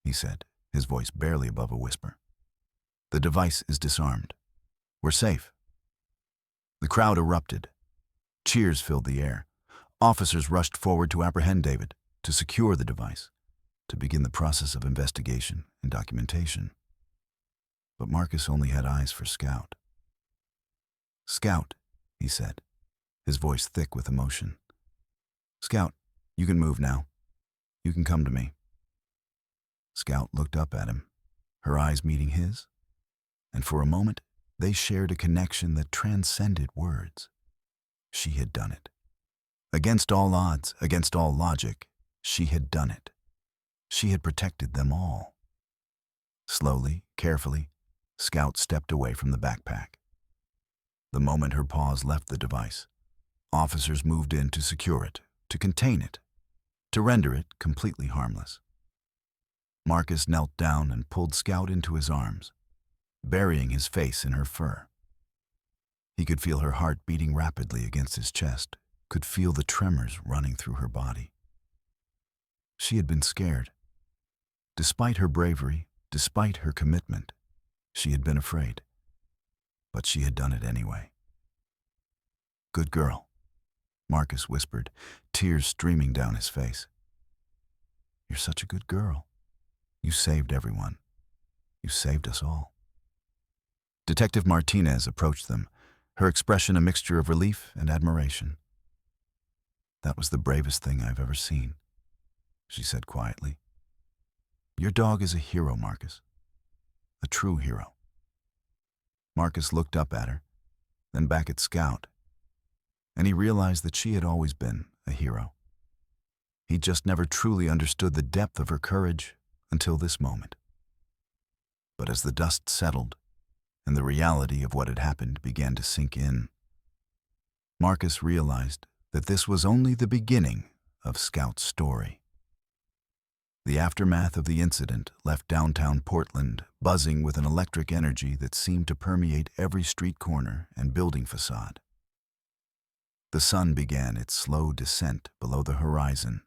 Speaker 1: he said, his voice barely above a whisper. "The device is disarmed. We're safe." The crowd erupted. Cheers filled the air. Officers rushed forward to apprehend David, to secure the device, to begin the process of investigation and documentation. But Marcus only had eyes for Scout. "Scout," he said, his voice thick with emotion. "Scout, you can move now. You can come to me." Scout looked up at him, her eyes meeting his, and for a moment they shared a connection that transcended words. She had done it. Against all odds, against all logic, she had done it. She had protected them all. Slowly, carefully, Scout stepped away from the backpack. The moment her paws left the device, officers moved in to secure it, to contain it, to render it completely harmless. Marcus knelt down and pulled Scout into his arms, burying his face in her fur. He could feel her heart beating rapidly against his chest, could feel the tremors running through her body. She had been scared. Despite her bravery, despite her commitment, she had been afraid. But she had done it anyway. "Good girl," Marcus whispered, tears streaming down his face. "You're such a good girl. You saved everyone. You saved us all." Detective Martinez approached them, her expression a mixture of relief and admiration. "That was the bravest thing I've ever seen," she said quietly. "Your dog is a hero, Marcus. A true hero." Marcus looked up at her, then back at Scout, and he realized that she had always been a hero. He just never truly understood the depth of her courage until this moment. But as the dust settled, and the reality of what had happened began to sink in, Marcus realized that this was only the beginning of Scout's story. The aftermath of the incident left downtown Portland buzzing with an electric energy that seemed to permeate every street corner and building facade. The sun began its slow descent below the horizon,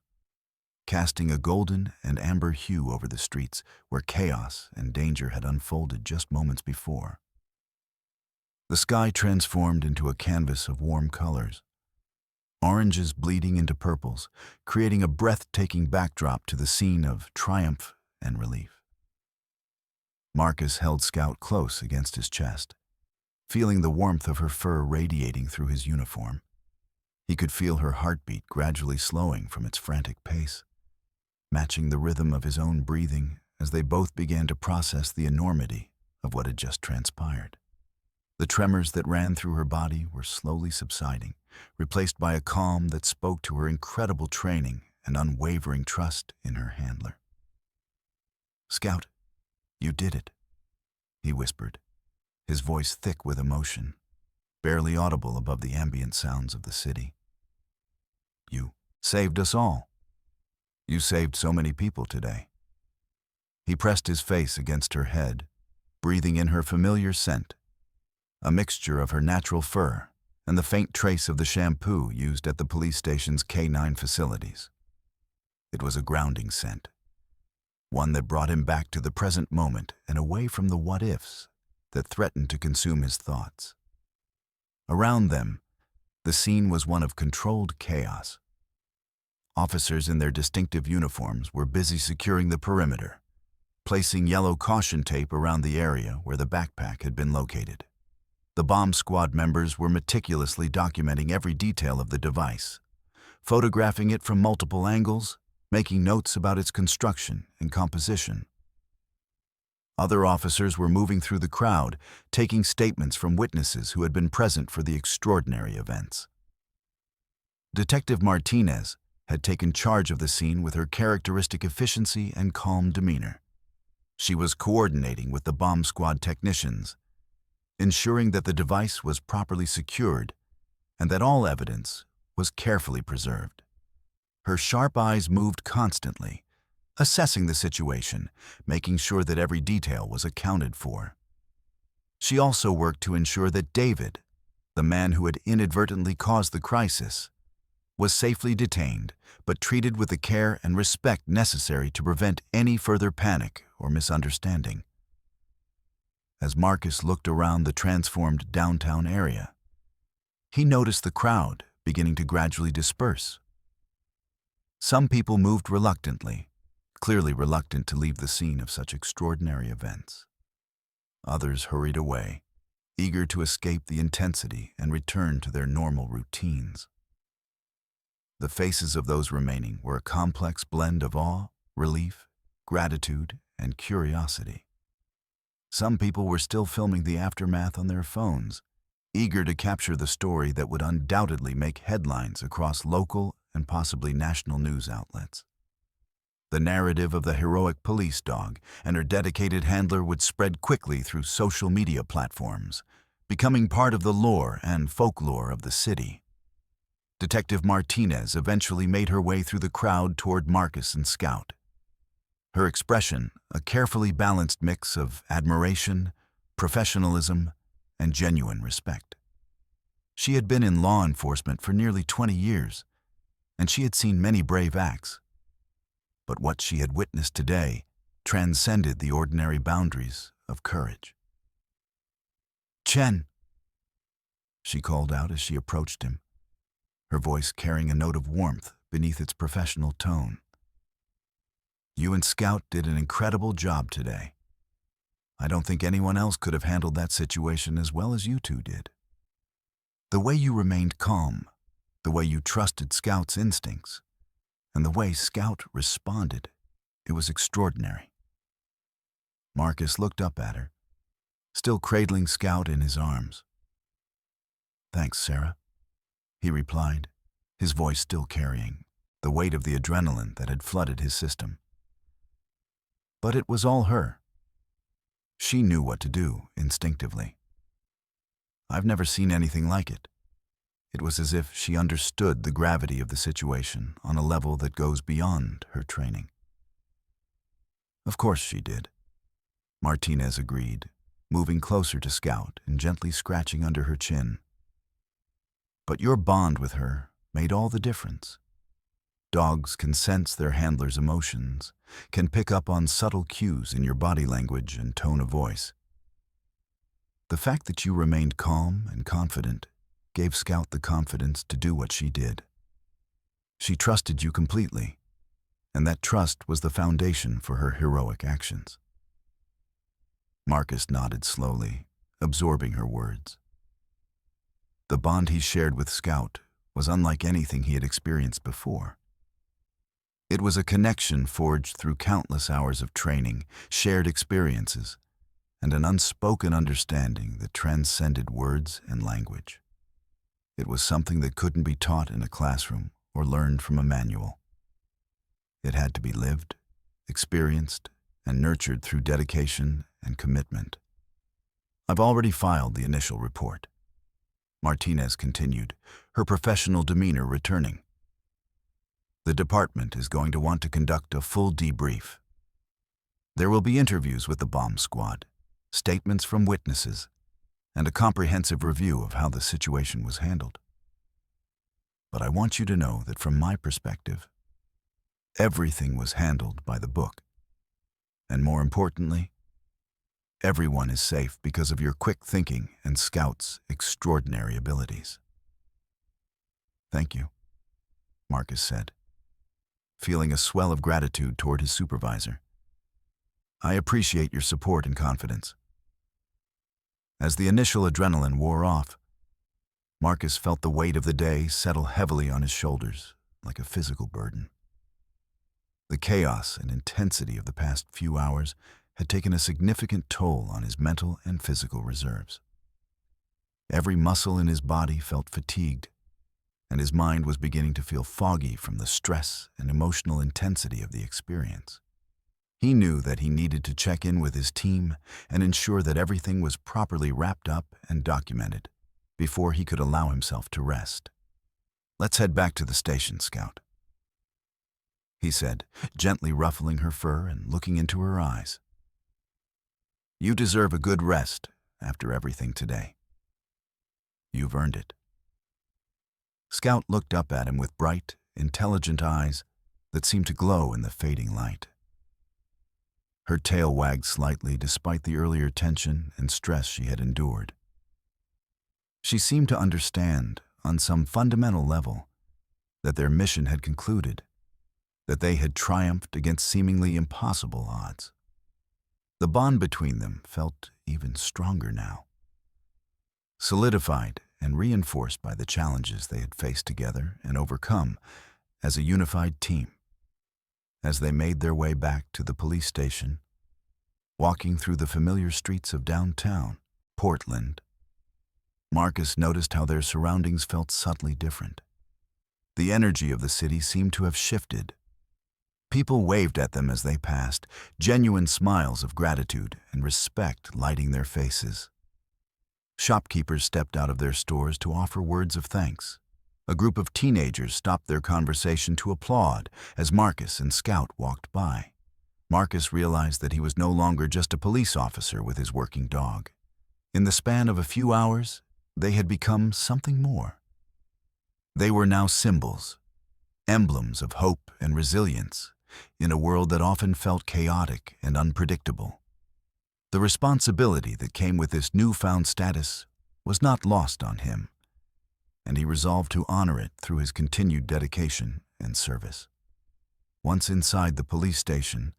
Speaker 1: casting a golden and amber hue over the streets where chaos and danger had unfolded just moments before. The sky transformed into a canvas of warm colors, oranges bleeding into purples, creating a breathtaking backdrop to the scene of triumph and relief. Marcus held Scout close against his chest, feeling the warmth of her fur radiating through his uniform. He could feel her heartbeat gradually slowing from its frantic pace, matching the rhythm of his own breathing as they both began to process the enormity of what had just transpired. The tremors that ran through her body were slowly subsiding, replaced by a calm that spoke to her incredible training and unwavering trust in her handler. "Scout, you did it," he whispered, his voice thick with emotion, barely audible above the ambient sounds of the city. "You saved us all. You saved so many people today." He pressed his face against her head, breathing in her familiar scent, a mixture of her natural fur and the faint trace of the shampoo used at the police station's K9 facilities. It was a grounding scent, one that brought him back to the present moment and away from the what-ifs that threatened to consume his thoughts. Around them, the scene was one of controlled chaos. Officers in their distinctive uniforms were busy securing the perimeter, placing yellow caution tape around the area where the backpack had been located. The bomb squad members were meticulously documenting every detail of the device, photographing it from multiple angles, making notes about its construction and composition. Other officers were moving through the crowd, taking statements from witnesses who had been present for the extraordinary events. Detective Martinez had taken charge of the scene with her characteristic efficiency and calm demeanor. She was coordinating with the bomb squad technicians, ensuring that the device was properly secured and that all evidence was carefully preserved. Her sharp eyes moved constantly, assessing the situation, making sure that every detail was accounted for. She also worked to ensure that David, the man who had inadvertently caused the crisis, was safely detained but treated with the care and respect necessary to prevent any further panic or misunderstanding. As Marcus looked around the transformed downtown area, he noticed the crowd beginning to gradually disperse. Some people moved reluctantly, clearly reluctant to leave the scene of such extraordinary events. Others hurried away, eager to escape the intensity and return to their normal routines. The faces of those remaining were a complex blend of awe, relief, gratitude, and curiosity. Some people were still filming the aftermath on their phones, eager to capture the story that would undoubtedly make headlines across local and possibly national news outlets. The narrative of the heroic police dog and her dedicated handler would spread quickly through social media platforms, becoming part of the lore and folklore of the city. Detective Martinez eventually made her way through the crowd toward Marcus and Scout. Her expression, a carefully balanced mix of admiration, professionalism, and genuine respect. She had been in law enforcement for nearly 20 years, and she had seen many brave acts. But what she had witnessed today transcended the ordinary boundaries of courage. "Chen," she called out as she approached him, her voice carrying a note of warmth beneath its professional tone. "You and Scout did an incredible job today. I don't think anyone else could have handled that situation as well as you two did. The way you remained calm, the way you trusted Scout's instincts, and the way Scout responded, it was extraordinary." Marcus looked up at her, still cradling Scout in his arms. "Thanks, Sarah," he replied, his voice still carrying the weight of the adrenaline that had flooded his system. But it was all her. She knew what to do instinctively. I've never seen anything like it. It was as if she understood the gravity of the situation on a level that goes beyond her training. Of course she did, Martinez agreed, moving closer to Scout and gently scratching under her chin. But your bond with her made all the difference. Dogs can sense their handler's emotions, can pick up on subtle cues in your body language and tone of voice. The fact that you remained calm and confident gave Scout the confidence to do what she did. She trusted you completely, and that trust was the foundation for her heroic actions. Marcus nodded slowly, absorbing her words. The bond he shared with Scout was unlike anything he had experienced before. It was a connection forged through countless hours of training, shared experiences, and an unspoken understanding that transcended words and language. It was something that couldn't be taught in a classroom or learned from a manual. It had to be lived, experienced, and nurtured through dedication and commitment. I've already filed the initial report. Martinez continued, her professional demeanor returning. The department is going to want to conduct a full debrief. There will be interviews with the bomb squad, statements from witnesses, and a comprehensive review of how the situation was handled. But I want you to know that from my perspective, everything was handled by the book. And more importantly, everyone is safe because of your quick thinking and Scout's extraordinary abilities. "Thank you," Marcus said, feeling a swell of gratitude toward his supervisor. "I appreciate your support and confidence." As the initial adrenaline wore off, Marcus felt the weight of the day settle heavily on his shoulders, like a physical burden. The chaos and intensity of the past few hours had taken a significant toll on his mental and physical reserves. Every muscle in his body felt fatigued, and his mind was beginning to feel foggy from the stress and emotional intensity of the experience. He knew that he needed to check in with his team and ensure that everything was properly wrapped up and documented before he could allow himself to rest. "Let's head back to the station, Scout," he said, gently ruffling her fur and looking into her eyes. "You deserve a good rest after everything today. You've earned it." Scout looked up at him with bright, intelligent eyes that seemed to glow in the fading light. Her tail wagged slightly despite the earlier tension and stress she had endured. She seemed to understand, on some fundamental level, that their mission had concluded, that they had triumphed against seemingly impossible odds. The bond between them felt even stronger now, solidified and reinforced by the challenges they had faced together and overcome as a unified team. As they made their way back to the police station, walking through the familiar streets of downtown Portland, Marcus noticed how their surroundings felt subtly different. The energy of the city seemed to have shifted. People waved at them as they passed, genuine smiles of gratitude and respect lighting their faces. Shopkeepers stepped out of their stores to offer words of thanks. A group of teenagers stopped their conversation to applaud as Marcus and Scout walked by. Marcus realized that he was no longer just a police officer with his working dog. In the span of a few hours, they had become something more. They were now symbols, emblems of hope and resilience in a world that often felt chaotic and unpredictable. The responsibility that came with this newfound status was not lost on him, and he resolved to honor it through his continued dedication and service. Once inside the police station,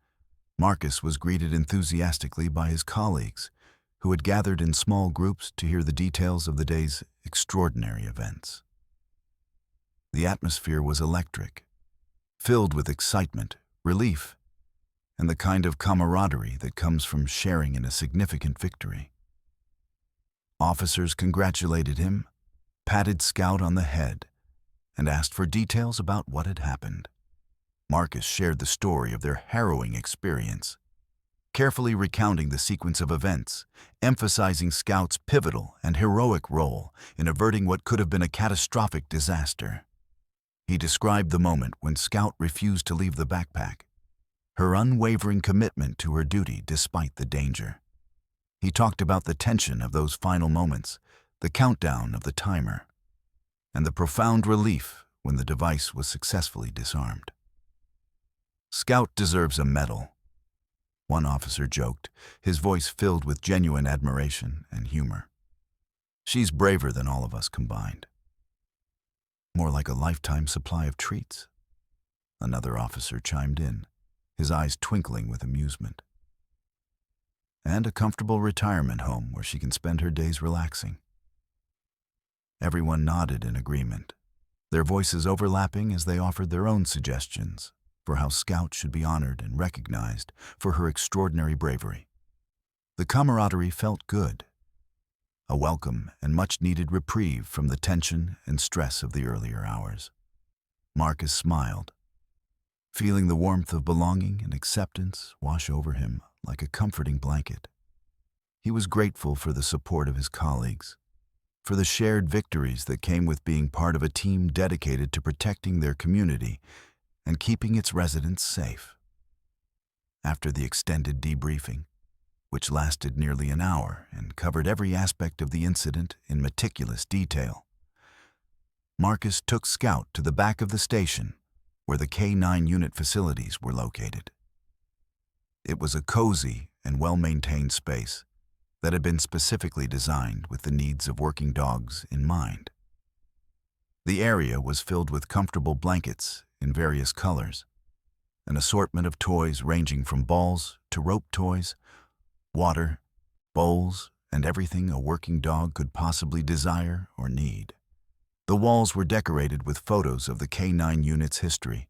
Speaker 1: Marcus was greeted enthusiastically by his colleagues, who had gathered in small groups to hear the details of the day's extraordinary events. The atmosphere was electric, filled with excitement, relief, and the kind of camaraderie that comes from sharing in a significant victory. Officers congratulated him, patted Scout on the head, and asked for details about what had happened. Marcus shared the story of their harrowing experience, carefully recounting the sequence of events, emphasizing Scout's pivotal and heroic role in averting what could have been a catastrophic disaster. He described the moment when Scout refused to leave the backpack, her unwavering commitment to her duty despite the danger. He talked about the tension of those final moments, the countdown of the timer, and the profound relief when the device was successfully disarmed. "Scout deserves a medal," one officer joked, his voice filled with genuine admiration and humor. "She's braver than all of us combined." "More like a lifetime supply of treats," another officer chimed in, his eyes twinkling with amusement. "And a comfortable retirement home where she can spend her days relaxing." Everyone nodded in agreement, their voices overlapping as they offered their own suggestions for how Scout should be honored and recognized for her extraordinary bravery. The camaraderie felt good, a welcome and much-needed reprieve from the tension and stress of the earlier hours. Marcus smiled, feeling the warmth of belonging and acceptance wash over him like a comforting blanket. He was grateful for the support of his colleagues, for the shared victories that came with being part of a team dedicated to protecting their community and keeping its residents safe. After the extended debriefing, which lasted nearly an hour and covered every aspect of the incident in meticulous detail, Marcus took Scout to the back of the station where the K-9 unit facilities were located. It was a cozy and well-maintained space that had been specifically designed with the needs of working dogs in mind. The area was filled with comfortable blankets in various colors, an assortment of toys ranging from balls to rope toys, water, bowls, and everything a working dog could possibly desire or need. The walls were decorated with photos of the K-9 unit's history,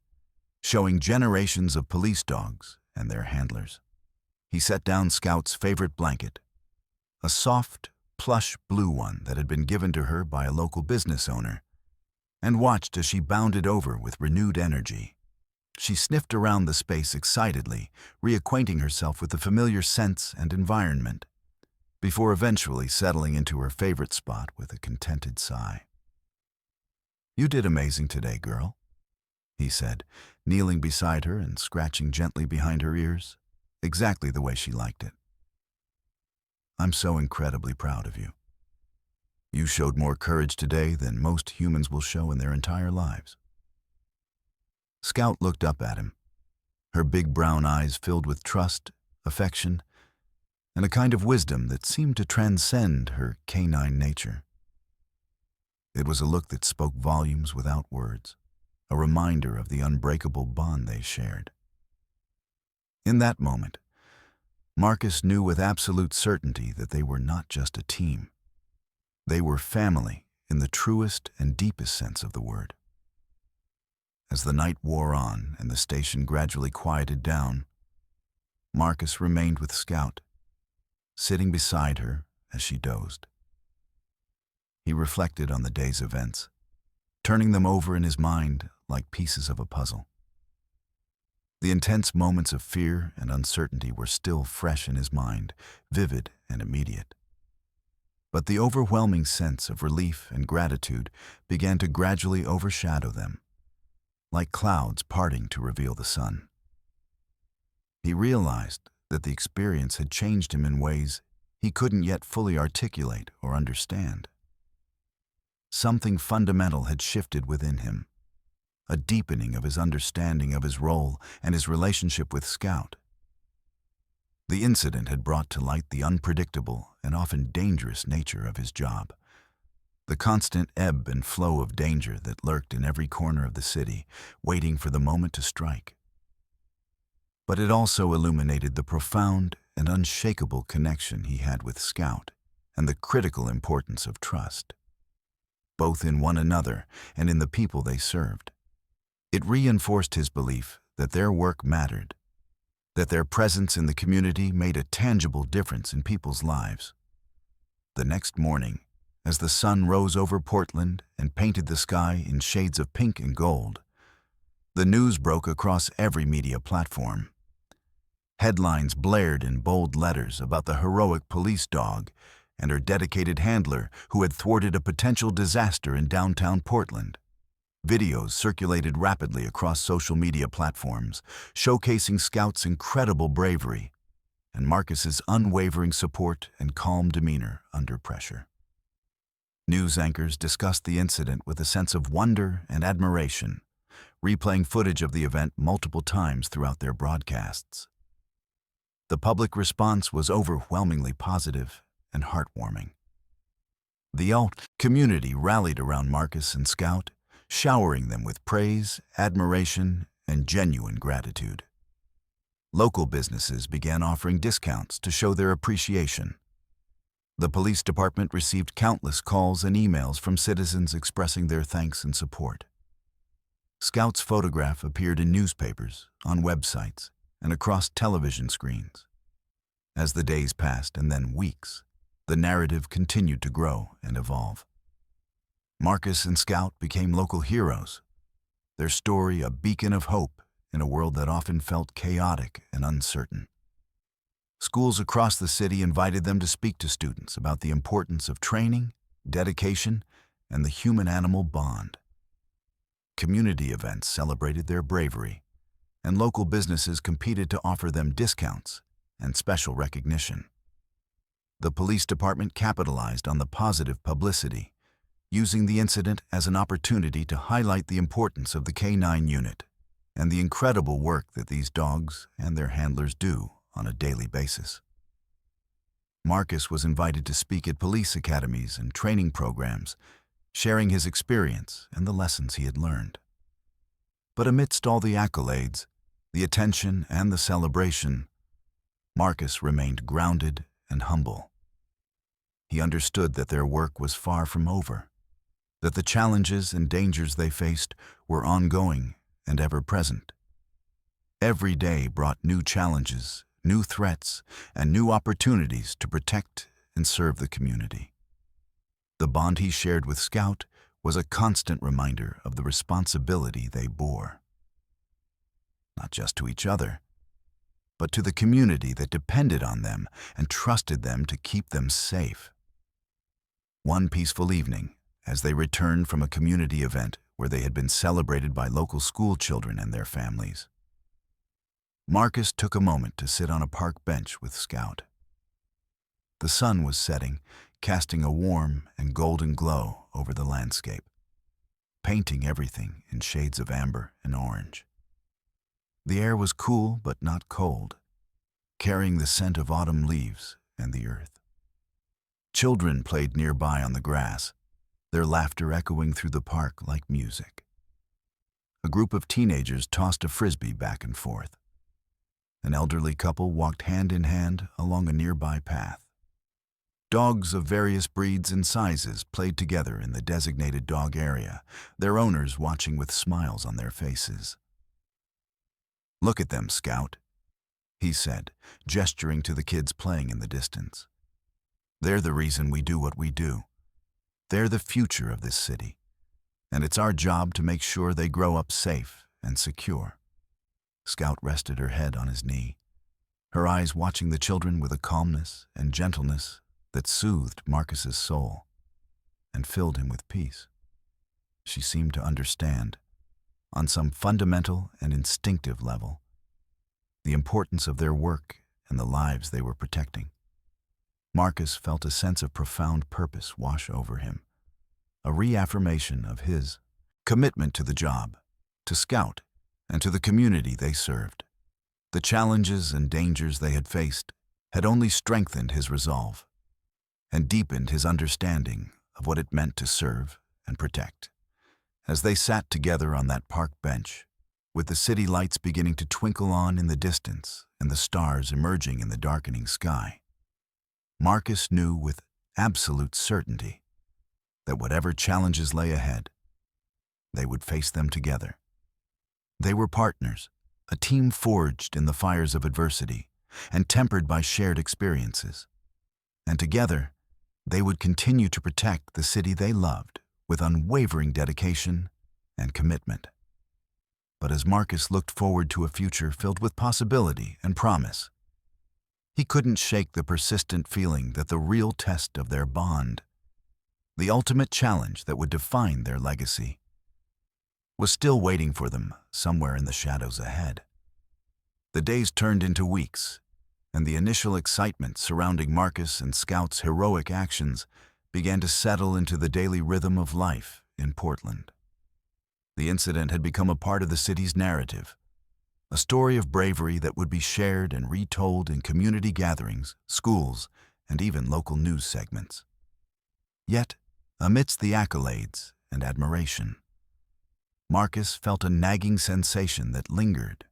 Speaker 1: showing generations of police dogs and their handlers. He set down Scout's favorite blanket, a soft, plush blue one that had been given to her by a local business owner, and watched as she bounded over with renewed energy. she sniffed around the space excitedly, reacquainting herself with the familiar scents and environment, before eventually settling into her favorite spot with a contented sigh. "You did amazing today, girl," he said, kneeling beside her and scratching gently behind her ears, exactly the way she liked it. "I'm so incredibly proud of you. You showed more courage today than most humans will show in their entire lives." Scout looked up at him, her big brown eyes filled with trust, affection, and a kind of wisdom that seemed to transcend her canine nature. It was a look that spoke volumes without words, a reminder of the unbreakable bond they shared. In that moment, Marcus knew with absolute certainty that they were not just a team. They were family in the truest and deepest sense of the word. As the night wore on and the station gradually quieted down, Marcus remained with Scout, sitting beside her as she dozed. He reflected on the day's events, turning them over in his mind like pieces of a puzzle. The intense moments of fear and uncertainty were still fresh in his mind, vivid and immediate. But the overwhelming sense of relief and gratitude began to gradually overshadow them, like clouds parting to reveal the sun. He realized that the experience had changed him in ways he couldn't yet fully articulate or understand. Something fundamental had shifted within him, a deepening of his understanding of his role and his relationship with Scout. The incident had brought to light the unpredictable and often dangerous nature of his job, the constant ebb and flow of danger that lurked in every corner of the city, waiting for the moment to strike. But it also illuminated the profound and unshakable connection he had with Scout and the critical importance of trust, both in one another and in the people they served. It reinforced his belief that their work mattered, that their presence in the community made a tangible difference in people's lives. The next morning, as the sun rose over Portland and painted the sky in shades of pink and gold, the news broke across every media platform. Headlines blared in bold letters about the heroic police dog and her dedicated handler who had thwarted a potential disaster in downtown Portland. Videos circulated rapidly across social media platforms, showcasing Scout's incredible bravery and Marcus's unwavering support and calm demeanor under pressure. News anchors discussed the incident with a sense of wonder and admiration, replaying footage of the event multiple times throughout their broadcasts. The public response was overwhelmingly positive and heartwarming. The community rallied around Marcus and Scout, showering them with praise, admiration, and genuine gratitude. Local businesses began offering discounts to show their appreciation. The police department received countless calls and emails from citizens expressing their thanks and support. Scout's photograph appeared in newspapers, on websites, and across television screens. As the days passed and then weeks, the narrative continued to grow and evolve. Marcus and Scout became local heroes, their story a beacon of hope in a world that often felt chaotic and uncertain. Schools across the city invited them to speak to students about the importance of training, dedication, and the human-animal bond. Community events celebrated their bravery, and local businesses competed to offer them discounts and special recognition. The police department capitalized on the positive publicity, using the incident as an opportunity to highlight the importance of the K9 unit and the incredible work that these dogs and their handlers do on a daily basis. Marcus was invited to speak at police academies and training programs, sharing his experience and the lessons he had learned. But amidst all the accolades, the attention and the celebration, Marcus remained grounded and humble. He understood that their work was far from over, that the challenges and dangers they faced were ongoing and ever-present. Every day brought new challenges, new threats, and new opportunities to protect and serve the community. The bond he shared with Scout was a constant reminder of the responsibility they bore. not just to each other, but to the community that depended on them and trusted them to keep them safe. One peaceful evening, as they returned from a community event where they had been celebrated by local school children and their families, Marcus took a moment to sit on a park bench with Scout. The sun was setting, casting a warm and golden glow over the landscape, painting everything in shades of amber and orange. The air was cool but not cold, carrying the scent of autumn leaves and the earth. Children played nearby on the grass, their laughter echoing through the park like music. A group of teenagers tossed a frisbee back and forth. An elderly couple walked hand in hand along a nearby path. Dogs of various breeds and sizes played together in the designated dog area, their owners watching with smiles on their faces. "Look at them, Scout," he said, gesturing to the kids playing in the distance. "They're the reason we do what we do. They're the future of this city, and it's our job to make sure they grow up safe and secure." Scout rested her head on his knee, her eyes watching the children with a calmness and gentleness that soothed Marcus's soul and filled him with peace. She seemed to understand, on some fundamental and instinctive level, the importance of their work and the lives they were protecting. Marcus felt a sense of profound purpose wash over him, a reaffirmation of his commitment to the job, to Scout, and to the community they served. The challenges and dangers they had faced had only strengthened his resolve and deepened his understanding of what it meant to serve and protect. As they sat together on that park bench, with the city lights beginning to twinkle on in the distance and the stars emerging in the darkening sky, Marcus knew with absolute certainty that whatever challenges lay ahead, they would face them together. They were partners, a team forged in the fires of adversity and tempered by shared experiences. And together, they would continue to protect the city they loved with unwavering dedication and commitment. But as Marcus looked forward to a future filled with possibility and promise, he couldn't shake the persistent feeling that the real test of their bond, the ultimate challenge that would define their legacy, was still waiting for them somewhere in the shadows ahead. The days turned into weeks, and the initial excitement surrounding Marcus and Scout's heroic actions began to settle into the daily rhythm of life in Portland. The incident had become a part of the city's narrative, a story of bravery that would be shared and retold in community gatherings, schools, and even local news segments. Yet, amidst the accolades and admiration, Marcus felt a nagging sensation that lingered,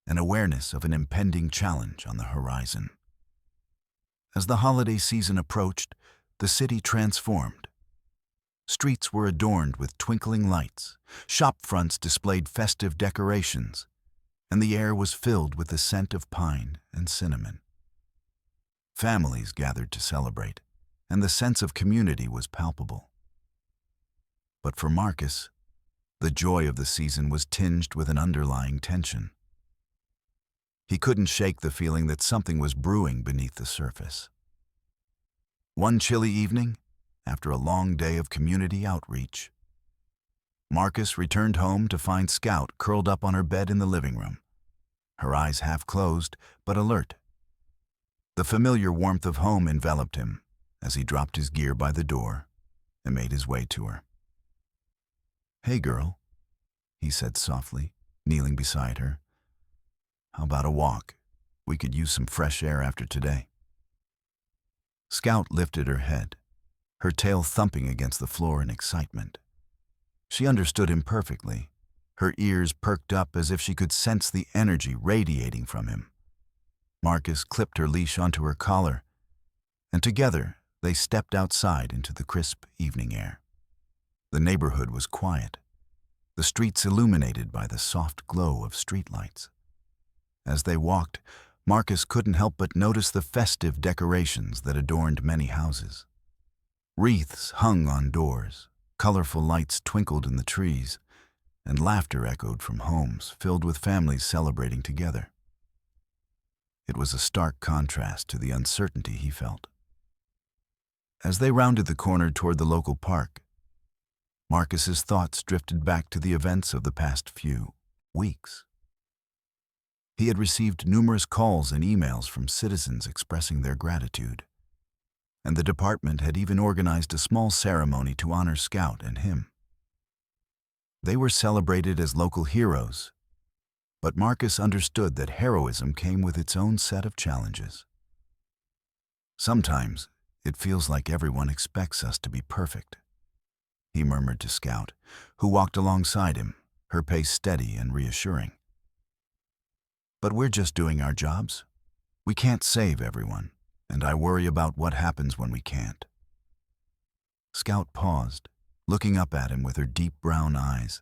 Speaker 1: an awareness of an impending challenge on the horizon. As the holiday season approached, the city transformed. Streets were adorned with twinkling lights, shop fronts displayed festive decorations, and the air was filled with the scent of pine and cinnamon. Families gathered to celebrate, and the sense of community was palpable. But for Marcus, the joy of the season was tinged with an underlying tension. He couldn't shake the feeling that something was brewing beneath the surface. One chilly evening, after a long day of community outreach, Marcus returned home to find Scout curled up on her bed in the living room, her eyes half closed but alert. The familiar warmth of home enveloped him as he dropped his gear by the door and made his way to her. "Hey, girl," he said softly, kneeling beside her. "How about a walk? We could use some fresh air after today." Scout lifted her head, her tail thumping against the floor in excitement. She understood him perfectly, her ears perked up as if she could sense the energy radiating from him. Marcus clipped her leash onto her collar, and together they stepped outside into the crisp evening air. The neighborhood was quiet, the streets illuminated by the soft glow of streetlights. As they walked, Marcus couldn't help but notice the festive decorations that adorned many houses. Wreaths hung on doors, colorful lights twinkled in the trees, and laughter echoed from homes filled with families celebrating together. It was a stark contrast to the uncertainty he felt. As they rounded the corner toward the local park, Marcus's thoughts drifted back to the events of the past few weeks. He had received numerous calls and emails from citizens expressing their gratitude, and the department had even organized a small ceremony to honor Scout and him. They were celebrated as local heroes, but Marcus understood that heroism came with its own set of challenges. Sometimes it feels like everyone expects us to be perfect, he murmured to Scout, who walked alongside him, her pace steady and reassuring. But we're just doing our jobs. We can't save everyone, and I worry about what happens when we can't. Scout paused, looking up at him with her deep brown eyes,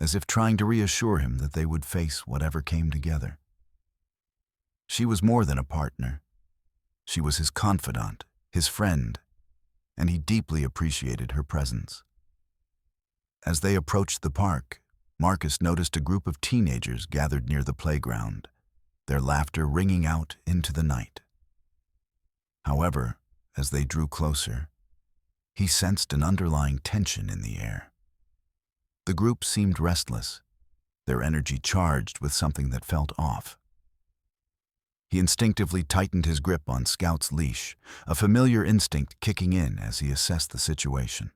Speaker 1: as if trying to reassure him that they would face whatever came together. She was more than a partner. She was his confidant, his friend, and he deeply appreciated her presence. As they approached the park, Marcus noticed a group of teenagers gathered near the playground, their laughter ringing out into the night. However, as they drew closer, he sensed an underlying tension in the air. The group seemed restless, their energy charged with something that felt off. He instinctively tightened his grip on Scout's leash, a familiar instinct kicking in as he assessed the situation.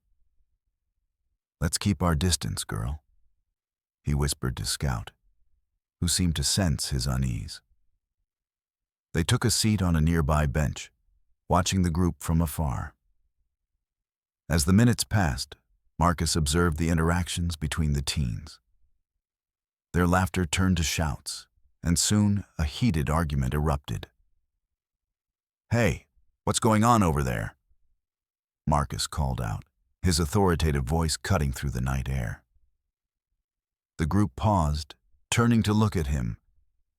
Speaker 1: "Let's keep our distance, girl," he whispered to Scout, who seemed to sense his unease. They took a seat on a nearby bench, watching the group from afar. As the minutes passed, Marcus observed the interactions between the teens. Their laughter turned to shouts, and soon a heated argument erupted. "Hey, what's going on over there?" Marcus called out, his authoritative voice cutting through the night air. The group paused, turning to look at him,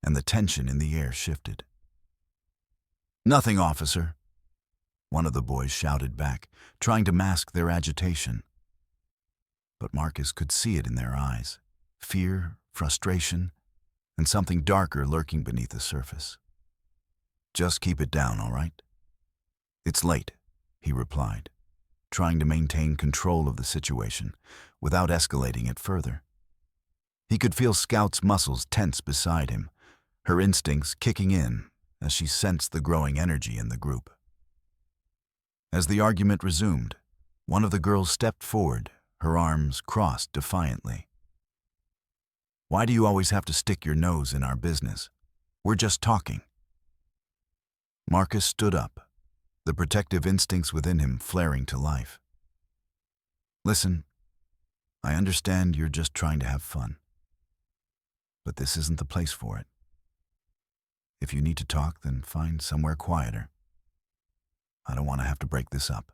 Speaker 1: and the tension in the air shifted. "Nothing, officer," one of the boys shouted back, trying to mask their agitation. But Marcus could see it in their eyes, fear, frustration, and something darker lurking beneath the surface. "Just keep it down, all right?" "It's late," he replied, trying to maintain control of the situation without escalating it further. He could feel Scout's muscles tense beside him, her instincts kicking in as she sensed the growing energy in the group. As the argument resumed, one of the girls stepped forward, her arms crossed defiantly. "Why do you always have to stick your nose in our business? We're just talking." Marcus stood up, the protective instincts within him flaring to life. "Listen, I understand you're just trying to have fun, but this isn't the place for it. If you need to talk, then find somewhere quieter. I don't want to have to break this up."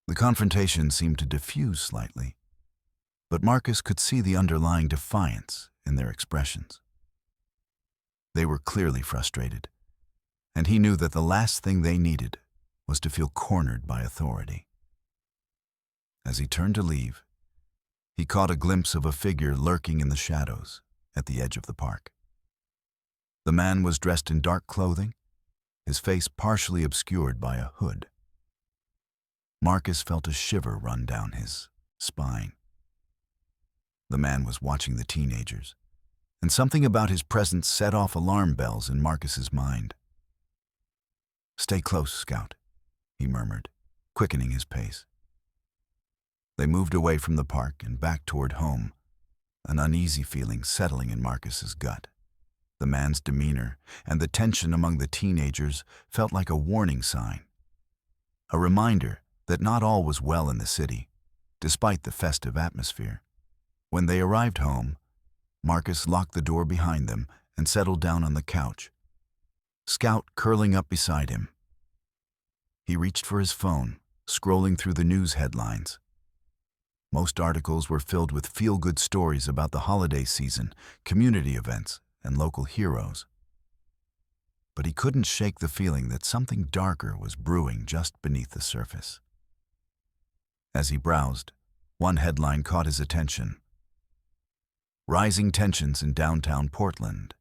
Speaker 1: The confrontation seemed to diffuse slightly, but Marcus could see the underlying defiance in their expressions. They were clearly frustrated, and he knew that the last thing they needed was to feel cornered by authority. As he turned to leave, he caught a glimpse of a figure lurking in the shadows at the edge of the park. The man was dressed in dark clothing, his face partially obscured by a hood. Marcus felt a shiver run down his spine. The man was watching the teenagers, and something about his presence set off alarm bells in Marcus's mind. "Stay close, Scout," he murmured, quickening his pace. They moved away from the park and back toward home, an uneasy feeling settling in Marcus's gut. The man's demeanor and the tension among the teenagers felt like a warning sign, a reminder that not all was well in the city, despite the festive atmosphere. When they arrived home, Marcus locked the door behind them and settled down on the couch, Scout curling up beside him. He reached for his phone, scrolling through the news headlines. Most articles were filled with feel-good stories about the holiday season, community events, and local heroes. But he couldn't shake the feeling that something darker was brewing just beneath the surface. As he browsed, one headline caught his attention: Rising tensions in downtown Portland.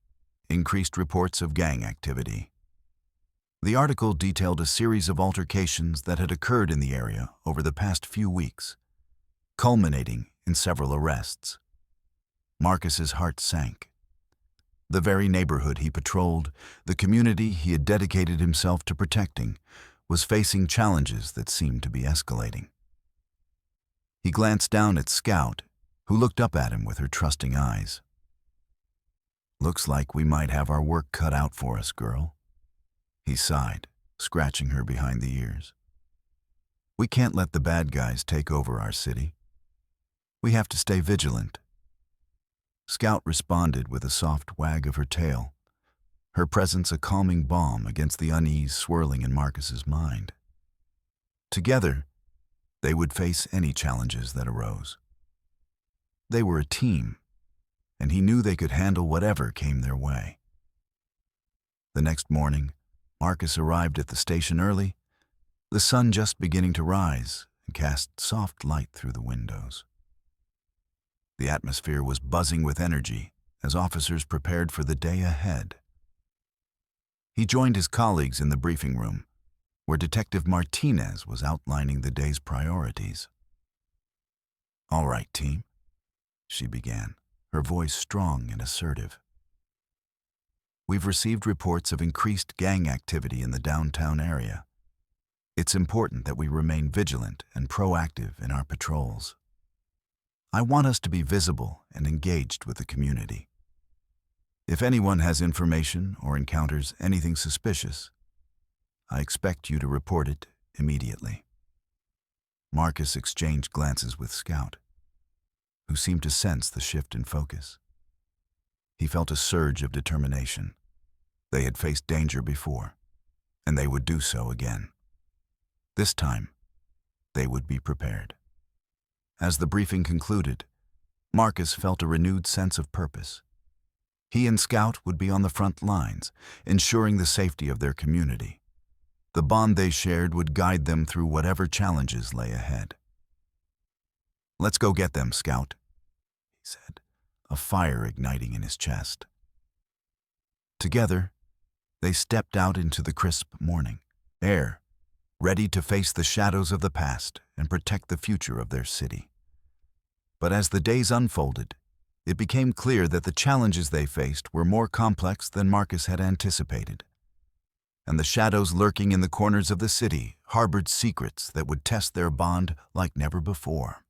Speaker 1: Increased reports of gang activity. The article detailed a series of altercations that had occurred in the area over the past few weeks, culminating in several arrests. Marcus's heart sank. The very neighborhood he patrolled, the community he had dedicated himself to protecting, was facing challenges that seemed to be escalating. He glanced down at Scout, who looked up at him with her trusting eyes. "Looks like we might have our work cut out for us, girl." He sighed, scratching her behind the ears. "We can't let the bad guys take over our city. We have to stay vigilant." Scout responded with a soft wag of her tail, her presence a calming balm against the unease swirling in Marcus's mind. Together, they would face any challenges that arose. They were a team, and he knew they could handle whatever came their way. The next morning, Marcus arrived at the station early, the sun just beginning to rise and cast soft light through the windows. The atmosphere was buzzing with energy as officers prepared for the day ahead. He joined his colleagues in the briefing room, where Detective Martinez was outlining the day's priorities. "All right, team," she began, her voice strong and assertive. "We've received reports of increased gang activity in the downtown area. It's important that we remain vigilant and proactive in our patrols. I want us to be visible and engaged with the community. If anyone has information or encounters anything suspicious, I expect you to report it immediately." Marcus exchanged glances with Scout, who seemed to sense the shift in focus. He felt a surge of determination. They had faced danger before, and they would do so again. This time, they would be prepared. As the briefing concluded, Marcus felt a renewed sense of purpose. He and Scout would be on the front lines, ensuring the safety of their community. The bond they shared would guide them through whatever challenges lay ahead. "Let's go get them, Scout," he said, a fire igniting in his chest. Together, they stepped out into the crisp morning air, ready to face the shadows of the past and protect the future of their city. But as the days unfolded, it became clear that the challenges they faced were more complex than Marcus had anticipated, and the shadows lurking in the corners of the city harbored secrets that would test their bond like never before.